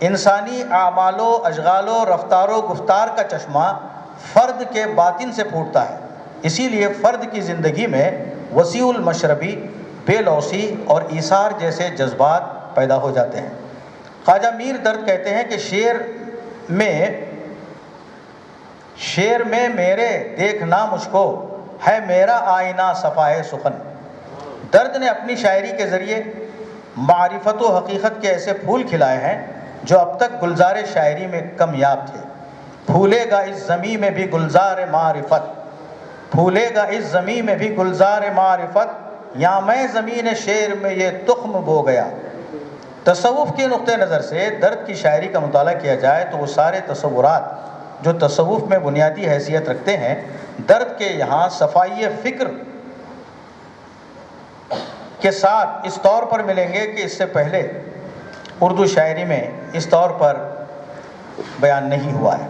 انسانی اعمال و اشغال و رفتار و گفتار کا چشمہ فرد کے باطن سے پھوٹتا ہے، اسی لیے فرد کی زندگی میں وسیع المشربی، بے لوثی اور ایثار جیسے جذبات پیدا ہو جاتے ہیں۔ خواجہ میر درد کہتے ہیں کہ شعر میں میرے دیکھنا مجھ کو ہے میرا آئینہ صفائے سخن۔ درد نے اپنی شاعری کے ذریعے معرفت و حقیقت کے ایسے پھول کھلائے ہیں جو اب تک گلزار شاعری میں کمیاب تھے۔ پھولے گا اس زمیں میں بھی گلزار معرفت، پھولے گا اس زمیں میں بھی گلزار معرفت، یا میں زمین شعر میں یہ تخم بو گیا۔ تصوف کے نقطہ نظر سے درد کی شاعری کا مطالعہ کیا جائے تو وہ سارے تصورات جو تصوف میں بنیادی حیثیت رکھتے ہیں، درد کے یہاں صفائی فکر کے ساتھ اس طور پر ملیں گے کہ اس سے پہلے اردو شاعری میں اس طور پر بیان نہیں ہوا ہے۔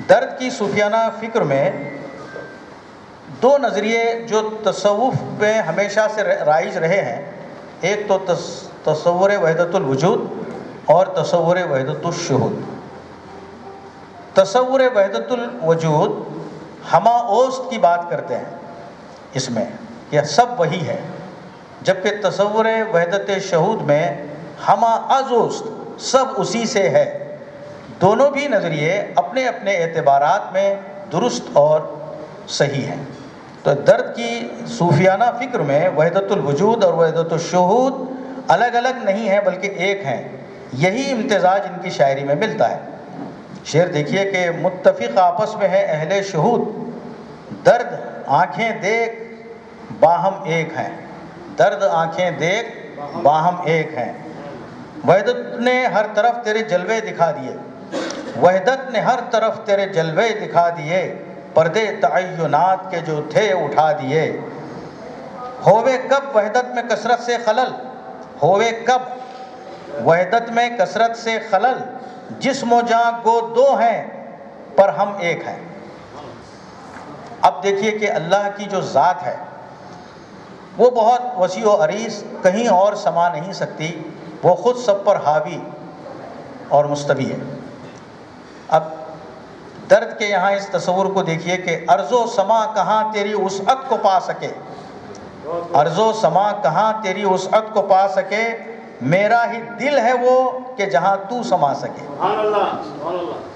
درد کی صوفیانہ فکر میں دو نظریے جو تصوف میں ہمیشہ سے رائج رہے ہیں، ایک تو تصور وحدت الوجود اور تصور وحدت الشہود۔ تصور وحدت الوجود ہما اوست کی بات کرتے ہیں اس میں کہ سب وہی ہے، جبکہ تصور وحدت شہود میں ہما از اوست، سب اسی سے ہے۔ دونوں بھی نظریے اپنے اپنے اعتبارات میں درست اور صحیح ہیں۔ تو درد کی صوفیانہ فکر میں وحدت الوجود اور وحدت الشہود الگ الگ نہیں ہیں بلکہ ایک ہیں۔ یہی امتزاج ان کی شاعری میں ملتا ہے۔ شعر دیکھیے کہ متفق آپس میں ہے اہل شہود، درد آنکھیں دیکھ باہم ایک ہیں، درد آنکھیں دیکھ باہم ایک ہیں۔ وحدت نے ہر طرف تیرے جلوے دکھا دیے، وحدت نے ہر طرف تیرے جلوے دکھا دیے، پردے تعینات کے جو تھے اٹھا دیے۔ ہووے کب وحدت میں کثرت سے خلل، ہووے کب وحدت میں کثرت سے خلل، جسم و جاں گو دو ہیں پر ہم ایک ہیں۔ اب دیکھیے کہ اللہ کی جو ذات ہے وہ بہت وسیع و عریض، کہیں اور سما نہیں سکتی، وہ خود سب پر حاوی اور مستوی ہے۔ اب درد کے یہاں اس تصور کو دیکھیے کہ ارض و سما کہاں تیری وسعت کو پا سکے، ارض و سما کہاں تیری وسعت کو پا سکے، میرا ہی دل ہے وہ کہ جہاں تو سما سکے۔ سبحان اللہ، سبحان اللہ۔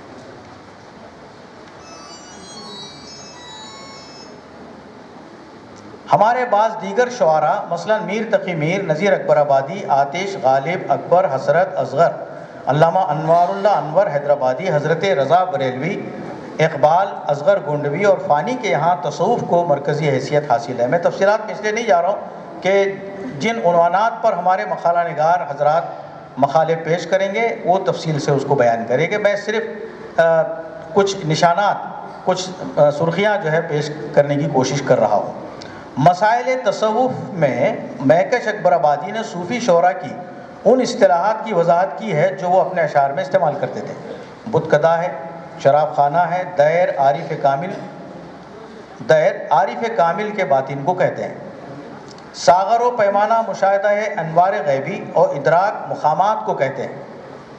ہمارے بعض دیگر شعراء مثلا میر تقی میر، نذیر اکبر آبادی، آتش، غالب، اکبر، حسرت، اصغر، علامہ انوار اللہ انور حیدرآبادی، حضرت رضا بریلوی، اقبال، اصغر گونڈوی اور فانی کے یہاں تصوف کو مرکزی حیثیت حاصل ہے۔ میں تفصیلات میں اس لیے نہیں جا رہا ہوں کہ جن عنوانات پر ہمارے مقالہ نگار حضرات مقالے پیش کریں گے وہ تفصیل سے اس کو بیان کریں گے، میں صرف کچھ نشانات، کچھ سرخیاں جو ہے پیش کرنے کی کوشش کر رہا ہوں۔ مسائل تصوف میں مہکش اکبر آبادی نے صوفی شعراء کی ان اصطلاحات کی وضاحت کی ہے جو وہ اپنے اشعار میں استعمال کرتے تھے۔ بت کدہ ہے، شراب خانہ ہے، دیر عارف کامل کے باطن کو کہتے ہیں۔ ساغر و پیمانہ مشاہدہ ہے، انوار غیبی اور ادراک مقامات کو کہتے ہیں۔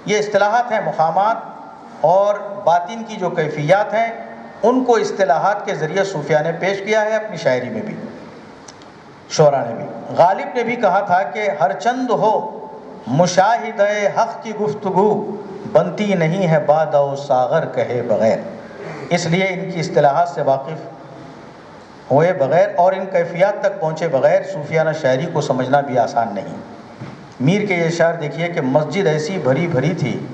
یہ اصطلاحات ہیں مقامات اور باطن کی جو کیفیات ہیں ان کو اصطلاحات کے ذریعے صوفیہ نے پیش کیا ہے اپنی شاعری میں بھی، شعراء نے بھی۔ غالب نے بھی کہا تھا کہ ہر چند ہو مشاہدہ حق کی گفتگو، بنتی نہیں ہے باد و ساغر کہے بغیر۔ اس لیے ان کی اصطلاحات سے واقف ہوئے بغیر اور ان کیفیات تک پہنچے بغیر صوفیانہ شاعری کو سمجھنا بھی آسان نہیں۔ میر کے یہ اشعار دیکھیے کہ مسجد ایسی بھری بھری تھی،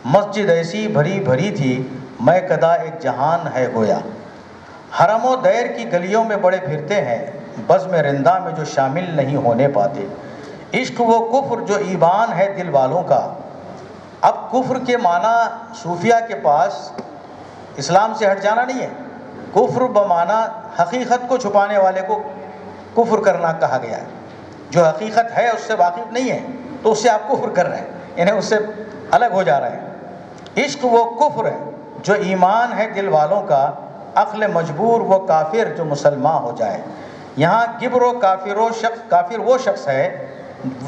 مسجد ایسی بھری بھری تھی، میں کدا ایک جہان ہے گویا۔ حرم و دیر کی گلیوں میں بڑے پھرتے ہیں، بزم رندہ میں جو شامل نہیں ہونے پاتے۔ عشق وہ کفر جو ایمان ہے دل والوں کا۔ اب کفر کے معنی صوفیہ کے پاس اسلام سے ہٹ جانا نہیں ہے، کفر بمعنی حقیقت کو چھپانے والے کو کفر کرنا کہا گیا ہے۔ جو حقیقت ہے اس سے واقف نہیں ہے تو اس سے آپ کفر کر رہے ہیں، یعنی اس سے الگ ہو جا رہے ہیں۔ عشق وہ کفر ہے جو ایمان ہے دل والوں کا، عقل مجبور وہ کافر جو مسلمان ہو جائے۔ یہاں کبر و کافر وہ شخص ہے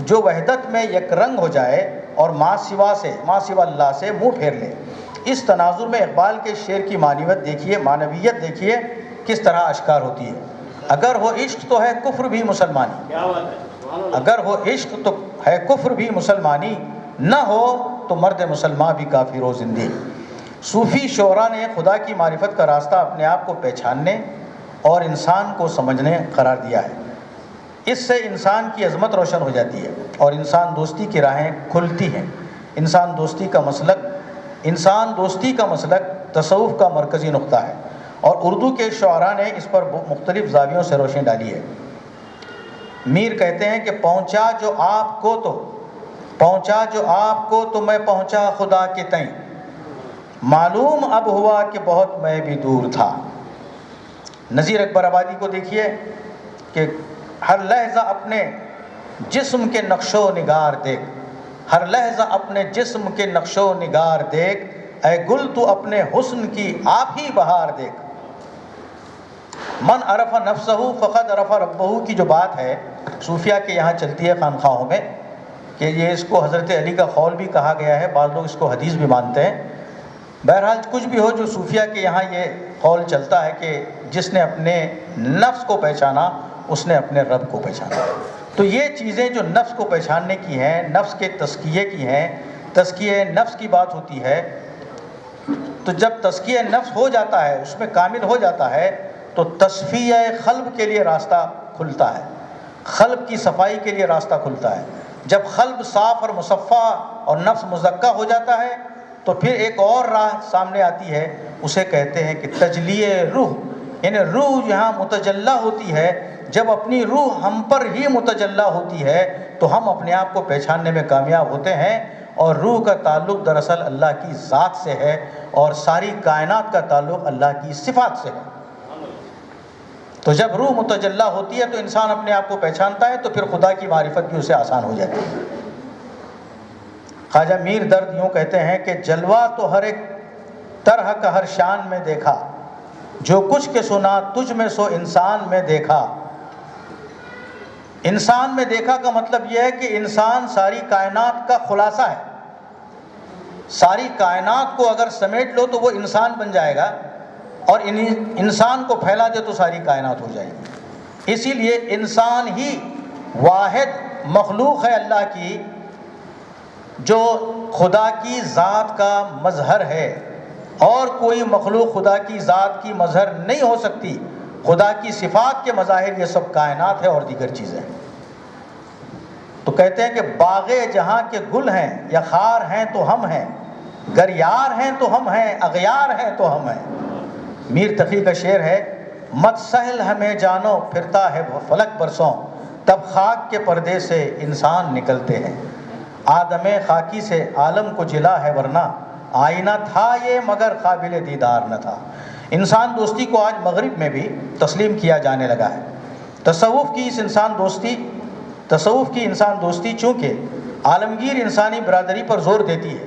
جو وحدت میں یک رنگ ہو جائے اور ماں سوا اللہ سے منہ پھیر لے۔ اس تناظر میں اقبال کے شعر کی معنویت دیکھیے کس طرح اشکار ہوتی ہے۔ اگر ہو عشق تو ہے کفر بھی مسلمانی، اگر ہو عشق تو ہے کفر بھی مسلمانی، نہ ہو تو مرد مسلمان بھی کافر و زندی۔ صوفی شعراء نے خدا کی معرفت کا راستہ اپنے آپ کو پہچاننے اور انسان کو سمجھنے قرار دیا ہے۔ اس سے انسان کی عظمت روشن ہو جاتی ہے اور انسان دوستی کی راہیں کھلتی ہیں۔ انسان دوستی کا مسلک تصوف کا مرکزی نقطہ ہے اور اردو کے شعراء نے اس پر مختلف زاویوں سے روشنی ڈالی ہے۔ میر کہتے ہیں کہ پہنچا جو آپ کو تو میں پہنچا خدا کے تئیں، معلوم اب ہوا کہ بہت میں بھی دور تھا۔ نذیر اکبر آبادی کو دیکھیے کہ ہر لحظہ اپنے جسم کے نقش و نگار دیکھ، ہر لحظہ اپنے جسم کے نقش و نگار دیکھ، اے گل تو اپنے حسن کی آپ ہی بہار دیکھ۔ من عرف نفسہ فقد عرف ربہ کی جو بات ہے صوفیہ کے یہاں چلتی ہے خانقاہوں میں، کہ یہ اس کو حضرت علی کا قول بھی کہا گیا ہے، بعض لوگ اس کو حدیث بھی مانتے ہیں۔ بہرحال کچھ بھی ہو، جو صوفیہ کے یہاں یہ قول چلتا ہے کہ جس نے اپنے نفس کو پہچانا اس نے اپنے رب کو پہچانا۔ تو یہ چیزیں جو نفس کو پہچاننے کی ہیں، نفس کے تزکیے کی ہیں، تزکیے نفس کی بات ہوتی ہے، تو جب تزکیہ نفس ہو جاتا ہے، اس میں کامل ہو جاتا ہے، تو تصفیہ قلب کے لیے راستہ کھلتا ہے، قلب کی صفائی کے لیے راستہ کھلتا ہے۔ جب قلب صاف اور مصفا اور نفس مزکہ ہو جاتا ہے تو پھر ایک اور راہ سامنے آتی ہے، اسے کہتے ہیں کہ تجلیہ روح، یعنی روح یہاں متجلی ہوتی ہے۔ جب اپنی روح ہم پر ہی متجلی ہوتی ہے تو ہم اپنے آپ کو پہچاننے میں کامیاب ہوتے ہیں، اور روح کا تعلق دراصل اللہ کی ذات سے ہے اور ساری کائنات کا تعلق اللہ کی صفات سے ہے۔ تو جب روح متجلی ہوتی ہے تو انسان اپنے آپ کو پہچانتا ہے، تو پھر خدا کی معرفت بھی اسے آسان ہو جاتی ہے۔ خواجہ میر درد یوں کہتے ہیں کہ جلوہ تو ہر ایک طرح کا ہر شان میں دیکھا، جو کچھ کے سنا تجھ میں سو انسان میں دیکھا۔ انسان میں دیکھا کا مطلب یہ ہے کہ انسان ساری کائنات کا خلاصہ ہے۔ ساری کائنات کو اگر سمیٹ لو تو وہ انسان بن جائے گا، اور انسان کو پھیلا دے تو ساری کائنات ہو جائے گی۔ اسی لیے انسان ہی واحد مخلوق ہے اللہ کی، جو خدا کی ذات کا مظہر ہے، اور کوئی مخلوق خدا کی ذات کی مظہر نہیں ہو سکتی۔ خدا کی صفات کے مظاہر یہ سب کائنات ہے اور دیگر چیزیں۔ تو کہتے ہیں کہ باغ جہاں کے گل ہیں یا خار ہیں تو ہم ہیں، گر یار ہیں تو ہم ہیں، اغیار ہیں تو ہم ہیں۔ میر تقی کا شعر ہے، مت سہل ہمیں جانو پھرتا ہے فلک برسوں، تب خاک کے پردے سے انسان نکلتے ہیں۔ آدم خاکی سے عالم کو جلا ہے، ورنہ آئینہ تھا یہ مگر قابل دیدار نہ تھا۔ انسان دوستی کو آج مغرب میں بھی تسلیم کیا جانے لگا ہے۔ تصوف کی انسان دوستی چونکہ عالمگیر انسانی برادری پر زور دیتی ہے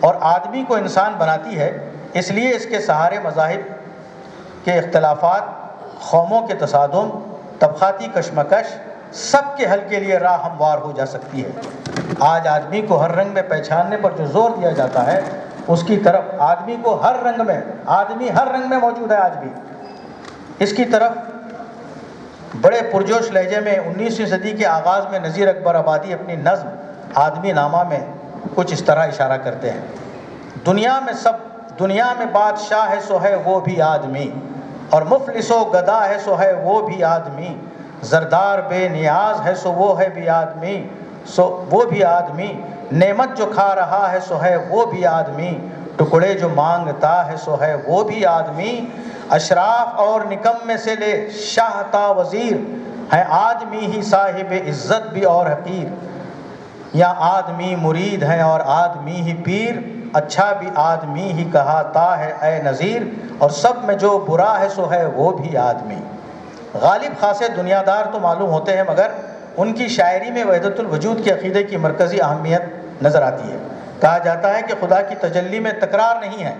اور آدمی کو انسان بناتی ہے، اس لیے اس کے سہارے مذاہب کے اختلافات، قوموں کے تصادم، طبقاتی کشمکش سب کے حل کے لیے راہ ہموار ہو جا سکتی ہے۔ آج آدمی کو ہر رنگ میں پہچاننے پر جو زور دیا جاتا ہے، اس کی طرف آدمی کو ہر رنگ میں، آدمی ہر رنگ میں موجود ہے آج بھی، اس کی طرف بڑے پرجوش لہجے میں 19ویں صدی کے آغاز میں نذیر اکبر آبادی اپنی نظم آدمی نامہ میں کچھ اس طرح اشارہ کرتے ہیں: دنیا میں بادشاہ ہے سو ہے وہ بھی آدمی، اور مفلس و گدا ہے سو ہے وہ بھی آدمی، زردار بے نیاز ہے سو وہ ہے بھی آدمی، وہ بھی آدمی، نعمت جو کھا رہا ہے سو ہے وہ بھی آدمی، ٹکڑے جو مانگتا ہے سو ہے وہ بھی آدمی، اشراف اور نکمے سے لے شاہ تا وزیر، ہے آدمی ہی صاحب عزت بھی اور حقیر، یا آدمی مرید ہے اور آدمی ہی پیر، اچھا بھی آدمی ہی کہاتا ہے اے نذیر، اور سب میں جو برا ہے سو ہے وہ بھی آدمی۔ غالب خاصے دنیا دار تو معلوم ہوتے ہیں، مگر ان کی شاعری میں وحدت الوجود کے عقیدے کی مرکزی اہمیت نظر آتی ہے۔ کہا جاتا ہے کہ خدا کی تجلی میں تکرار نہیں ہے،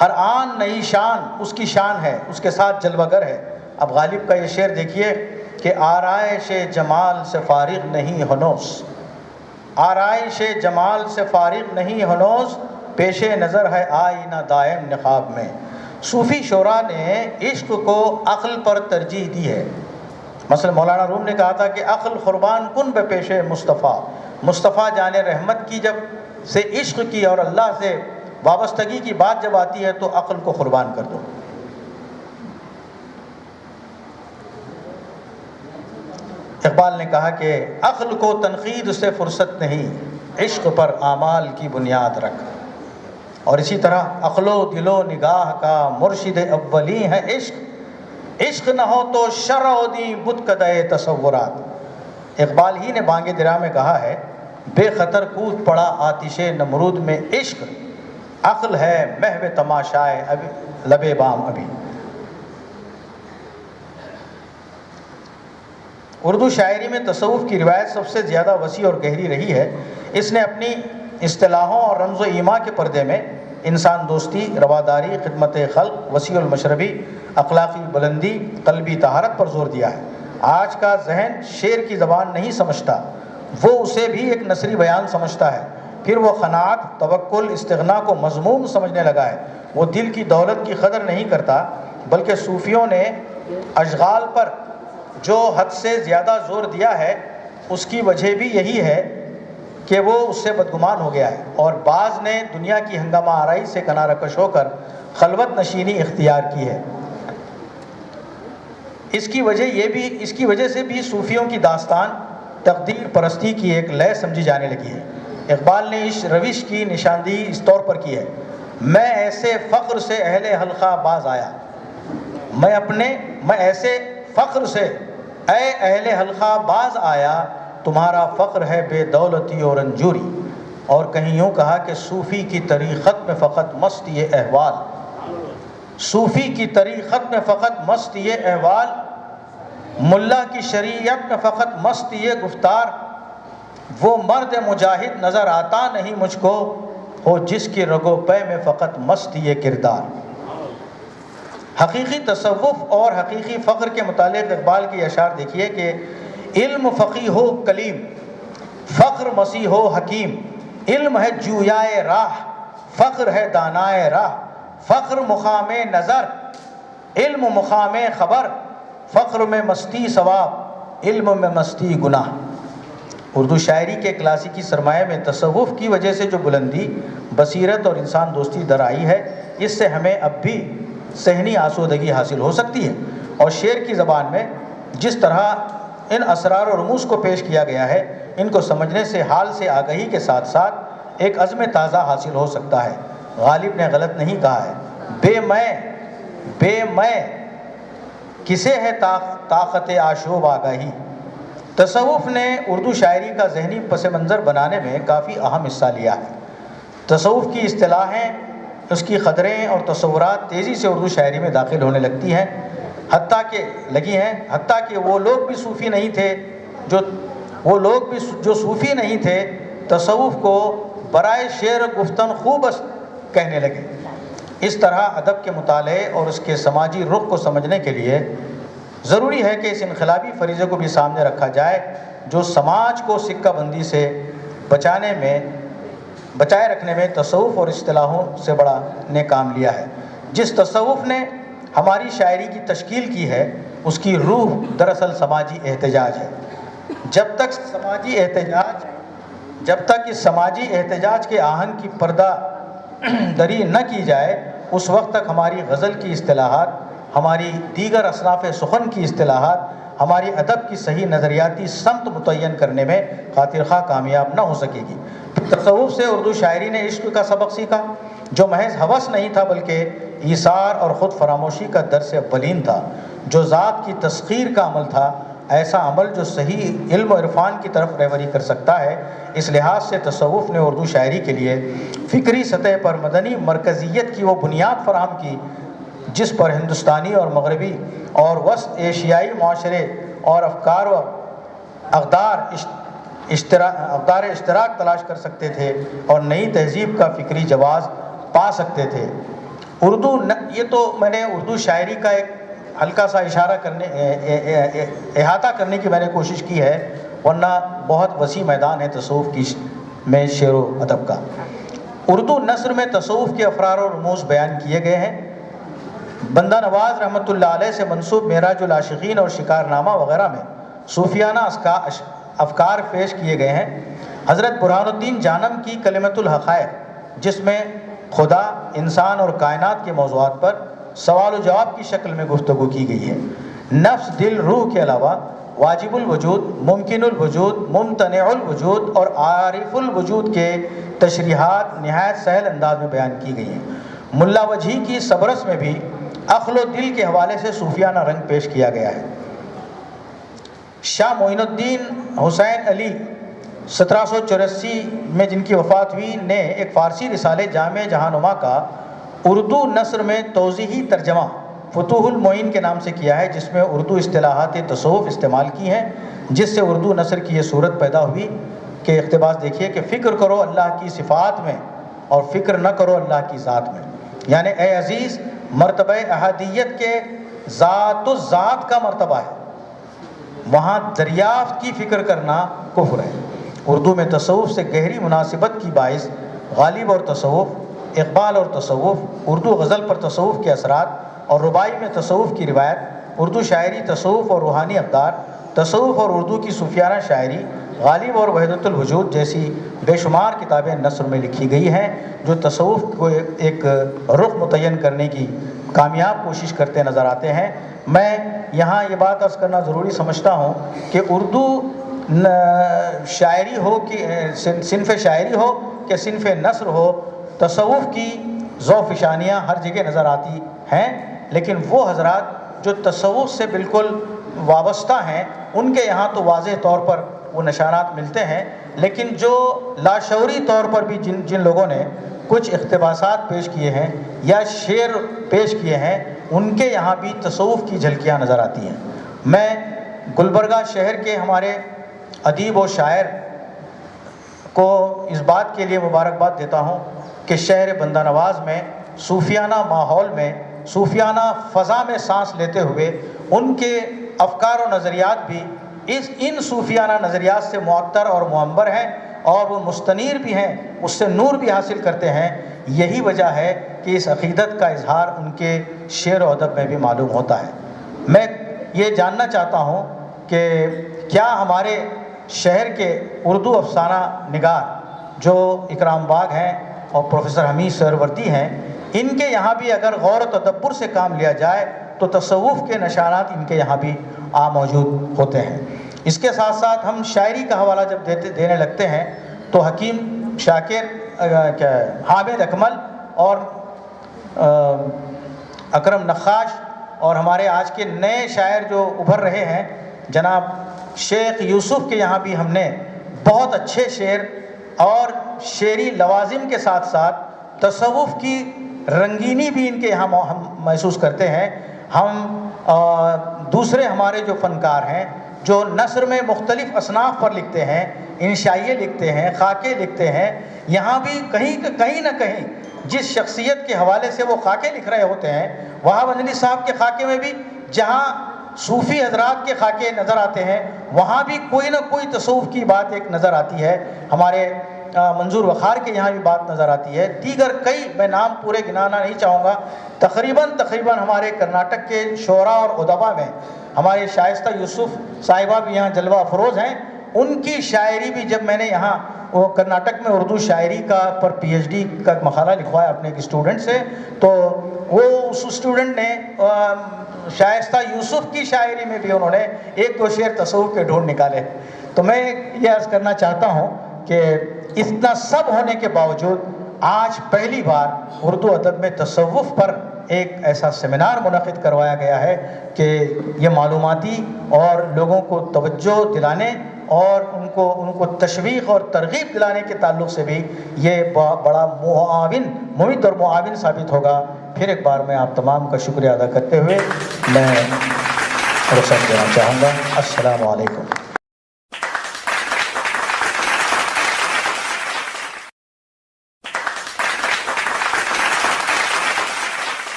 ہر آن نئی شان اس کی شان ہے، اس کے ساتھ جلوہ گر ہے۔ اب غالب کا یہ شعر دیکھیے کہ آرائش جمال سے فارغ نہیں ہنوز، آرائش جمال سے فارغ نہیں ہنوز، پیش نظر ہے آئینہ دائم نقاب میں۔ صوفی شعراء نے عشق کو عقل پر ترجیح دی ہے۔ مثلا مولانا روم نے کہا تھا کہ عقل قربان کن بے پیش مصطفیٰ، مصطفیٰ جان رحمت کی جب سے عشق کی اور اللہ سے وابستگی کی بات جب آتی ہے تو عقل کو قربان کر دو۔ اقبال نے کہا کہ عقل کو تنقید سے فرصت نہیں، عشق پر اعمال کی بنیاد رکھ۔ اور اسی طرح عقل و دل و نگاہ کا مرشد اولی ہے عشق، عشق نہ ہو تو شرع و دی بت کدے تصورات۔ اقبال ہی نے بانگ درا میں کہا ہے، بے خطر کود پڑا آتش نمرود میں عشق، عقل ہے محو تماشائے ابھی لبے بام ابھی۔ اردو شاعری میں تصوف کی روایت سب سے زیادہ وسیع اور گہری رہی ہے۔ اس نے اپنی اصطلاحوں اور رمز و ایما کے پردے میں انسان دوستی، رواداری، خدمت خلق، وسیع المشربی، اخلاقی بلندی، قلبی طہارت پر زور دیا ہے۔ آج کا ذہن شعر کی زبان نہیں سمجھتا، وہ اسے بھی ایک نثری بیان سمجھتا ہے، پھر وہ قناعت، توکل، استغنا کو مضمون سمجھنے لگا ہے۔ وہ دل کی دولت کی قدر نہیں کرتا، بلکہ صوفیوں نے اشغال پر جو حد سے زیادہ زور دیا ہے اس کی وجہ بھی یہی ہے کہ وہ اس سے بدگمان ہو گیا ہے، اور بعض نے دنیا کی ہنگامہ آرائی سے کنارہ کش ہو کر خلوت نشینی اختیار کی ہے۔ اس کی وجہ سے بھی صوفیوں کی داستان تقدیر پرستی کی ایک لے سمجھی جانے لگی ہے۔ اقبال نے اس روش کی نشاندہی اس طور پر کی ہے: میں ایسے فخر سے اہل حلقہ باز آیا، میں ایسے فخر سے اے اہل حلقہ باز آیا، تمہارا فخر ہے بے دولتی اور رنجوری۔ اور کہیں یوں کہا کہ صوفی کی طریقت میں فقط مست یہ احوال، صوفی کی طریقت میں فقط مست یہ احوال، ملا کی شریعت میں فقط مست یہ گفتار، وہ مرد مجاہد نظر آتا نہیں مجھ کو، ہو جس کی رگو پے میں فقط مست یہ کردار۔ حقیقی تصوف اور حقیقی فخر کے متعلق اقبال کی اشعار دیکھیے کہ علم فقیہ ہو کلیم، فخر مسیح ہو حکیم، علم ہے جویائے راہ، فخر ہے دانائے راہ، فخر مقام نظر، علم مقام خبر، فخر میں مستی ثواب، علم میں مستی گناہ۔ اردو شاعری کے کلاسیکی سرمایہ میں تصوف کی وجہ سے جو بلندی، بصیرت اور انسان دوستی در آئی ہے، اس سے ہمیں اب بھی ذہنی آسودگی حاصل ہو سکتی ہے، اور شعر کی زبان میں جس طرح ان اسرار و رموز کو پیش کیا گیا ہے، ان کو سمجھنے سے حال سے آگہی کے ساتھ ساتھ ایک عزم تازہ حاصل ہو سکتا ہے۔ غالب نے غلط نہیں کہا ہے، بے میں کسے ہے طاقت آشوب آگاہی۔ تصوف نے اردو شاعری کا ذہنی پس منظر بنانے میں کافی اہم حصہ لیا ہے۔ تصوف کی اصطلاحیں، اس کی قدریں اور تصورات تیزی سے اردو شاعری میں داخل ہونے لگتی ہیں، حتیٰ کہ وہ لوگ بھی صوفی نہیں تھے جو وہ لوگ بھی جو صوفی نہیں تھے تصوف کو برائے شعر گفتن خوب کہنے لگے۔ اس طرح ادب کے مطالعے اور اس کے سماجی رخ کو سمجھنے کے لیے ضروری ہے کہ اس انقلابی فریضے کو بھی سامنے رکھا جائے جو سماج کو سکہ بندی سے بچائے رکھنے میں تصوف اور اصطلاحوں سے بڑا نے کام لیا ہے۔ جس تصوف نے ہماری شاعری کی تشکیل کی ہے اس کی روح دراصل سماجی احتجاج ہے۔ جب تک اس سماجی احتجاج کے آہن کی پردہ دری نہ کی جائے اس وقت تک ہماری غزل کی اصطلاحات، ہماری دیگر اصناف سخن کی اصطلاحات ہماری ادب کی صحیح نظریاتی سمت متعین کرنے میں خاطر خواہ کامیاب نہ ہو سکے گی۔ تصوف سے اردو شاعری نے عشق کا سبق سیکھا جو محض ہوس نہیں تھا بلکہ ایثار اور خود فراموشی کا درس اولین تھا، جو ذات کی تسخیر کا عمل تھا، ایسا عمل جو صحیح علم و عرفان کی طرف رہبری کر سکتا ہے۔ اس لحاظ سے تصوف نے اردو شاعری کے لیے فکری سطح پر مدنی مرکزیت کی وہ بنیاد فراہم کی جس پر ہندوستانی اور مغربی اور وسط ایشیائی معاشرے اور افکار و اقدار اشتراک تلاش کر سکتے تھے اور نئی تہذیب کا فکری جواز پا سکتے تھے۔ یہ تو میں نے اردو شاعری کا ایک ہلکا سا احاطہ کرنے کی میں نے کوشش کی ہے، ورنہ بہت وسیع میدان ہے تصوف میں شعر و ادب کا۔ اردو نثر میں تصوف کے افرار و رموز بیان کیے گئے ہیں۔ بندہ نواز رحمۃ اللہ علیہ سے منسوب معراج العاشقین اور شکار نامہ وغیرہ میں صوفیانہ افکار پیش کیے گئے ہیں۔ حضرت برہان الدین جانم کی کلمۃ الحقائق جس میں خدا، انسان اور کائنات کے موضوعات پر سوال و جواب کی شکل میں گفتگو کی گئی ہے۔ نفس، دل، روح کے علاوہ واجب الوجود، ممکن الوجود، ممتنع الوجود اور عارف الوجود کے تشریحات نہایت سہل انداز میں بیان کی گئی ہیں۔ ملا وجہی کی صبرس میں بھی عقل و دل کے حوالے سے صوفیانہ رنگ پیش کیا گیا ہے۔ شاہ معین الدین حسین علی 1784 میں جن کی وفات ہوئی نے ایک فارسی رسالے جامع جہانما کا اردو نثر میں توضیحی ترجمہ فتوح المعین کے نام سے کیا ہے، جس میں اردو اصطلاحات تصوف استعمال کی ہیں، جس سے اردو نثر کی یہ صورت پیدا ہوئی کہ اقتباس دیکھیے کہ فکر کرو اللہ کی صفات میں اور فکر نہ کرو اللہ کی ذات میں، یعنی اے عزیز مرتبہ احادیت کے ذات و ذات کا مرتبہ ہے، وہاں دریافت کی فکر کرنا کفر ہے۔ اردو میں تصوف سے گہری مناسبت کی باعث غالب اور تصوف، اقبال اور تصوف، اردو غزل پر تصوف کے اثرات اور ربائی میں تصوف کی روایت، اردو شاعری تصوف اور روحانی اقدار، تصوف اور اردو کی صوفیانہ شاعری، غالب اور وحدت الوجود جیسی بے شمار کتابیں نثر میں لکھی گئی ہیں جو تصوف کو ایک رخ متعین کرنے کی کامیاب کوشش کرتے نظر آتے ہیں۔ میں یہاں یہ بات عرض کرنا ضروری سمجھتا ہوں کہ اردو شاعری ہو کہ صنف شاعری ہو کہ صنف نثر ہو، تصوف کی ذوفشانیاں ہر جگہ نظر آتی ہیں، لیکن وہ حضرات جو تصوف سے بالکل وابستہ ہیں ان کے یہاں تو واضح طور پر وہ نشانات ملتے ہیں، لیکن جو لاشعوری طور پر بھی جن لوگوں نے کچھ اقتباسات پیش کیے ہیں یا شعر پیش کیے ہیں ان کے یہاں بھی تصوف کی جھلکیاں نظر آتی ہیں۔ میں گلبرگہ شہر کے ہمارے ادیب و شاعر کو اس بات کے لیے مبارکباد دیتا ہوں کہ شہر بندہ نواز میں صوفیانہ ماحول میں، صوفیانہ فضا میں سانس لیتے ہوئے ان کے افکار و نظریات بھی ان صوفیانہ نظریات سے معطر اور معمر ہیں اور وہ مستنیر بھی ہیں، اس سے نور بھی حاصل کرتے ہیں۔ یہی وجہ ہے کہ اس عقیدت کا اظہار ان کے شعر و ادب میں بھی معلوم ہوتا ہے۔ میں یہ جاننا چاہتا ہوں کہ کیا ہمارے شہر کے اردو افسانہ نگار جو اکرام باغ ہیں اور پروفیسر حمید سہروردی ہیں، ان کے یہاں بھی اگر غور و تدبر سے کام لیا جائے تو تصوف کے نشانات ان کے یہاں بھی موجود ہوتے ہیں۔ اس کے ساتھ ساتھ ہم شاعری کا حوالہ جب دینے لگتے ہیں تو حکیم شاکر، حامد اکمل اور اکرم نخاش اور ہمارے آج کے نئے شاعر جو ابھر رہے ہیں جناب شیخ یوسف کے یہاں بھی ہم نے بہت اچھے شعر اور شعری لوازم کے ساتھ ساتھ تصوف کی رنگینی بھی ان کے یہاں ہم محسوس کرتے ہیں۔ ہم دوسرے ہمارے جو فنکار ہیں جو نثر میں مختلف اصناف پر لکھتے ہیں، انشائیے لکھتے ہیں، خاکے لکھتے ہیں، یہاں بھی کہیں نہ کہیں جس شخصیت کے حوالے سے وہ خاکے لکھ رہے ہوتے ہیں، وہاب اندلی صاحب کے خاکے میں بھی جہاں صوفی حضرات کے خاکے نظر آتے ہیں وہاں بھی کوئی نہ کوئی تصوف کی بات ایک نظر آتی ہے، ہمارے منظور وقار کے یہاں بھی بات نظر آتی ہے، دیگر کئی میں نام پورے گنانا نہیں چاہوں گا، تقریباً ہمارے کرناٹک کے شعراء اور ادبا میں ہمارے شائستہ یوسف صاحبہ بھی یہاں جلوہ افروز ہیں، ان کی شاعری بھی جب میں نے یہاں وہ کرناٹک میں اردو شاعری کا پر پی ایچ ڈی کا مقالہ لکھوایا اپنے ایک اسٹوڈنٹ سے، تو وہ اس اسٹوڈنٹ نے شائستہ یوسف کی شاعری میں بھی انہوں نے ایک دو شعر تصوف کے ڈھونڈ نکالے. تو میں یہ عرض کرنا چاہتا ہوں کہ اتنا سب ہونے کے باوجود آج پہلی بار اردو ادب میں تصوف پر ایک ایسا سیمینار منعقد کروایا گیا ہے کہ یہ معلوماتی اور لوگوں کو توجہ دلانے اور ان کو تشویق اور ترغیب دلانے کے تعلق سے بھی یہ بڑا مفید اور معاون ثابت ہوگا. پھر ایک بار میں آپ تمام کا شکریہ ادا کرتے ہوئے میں رخصت دینا چاہوں گا. السلام علیکم.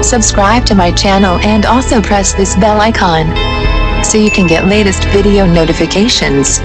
Subscribe to my channel and also press this bell icon so you can get latest video notifications.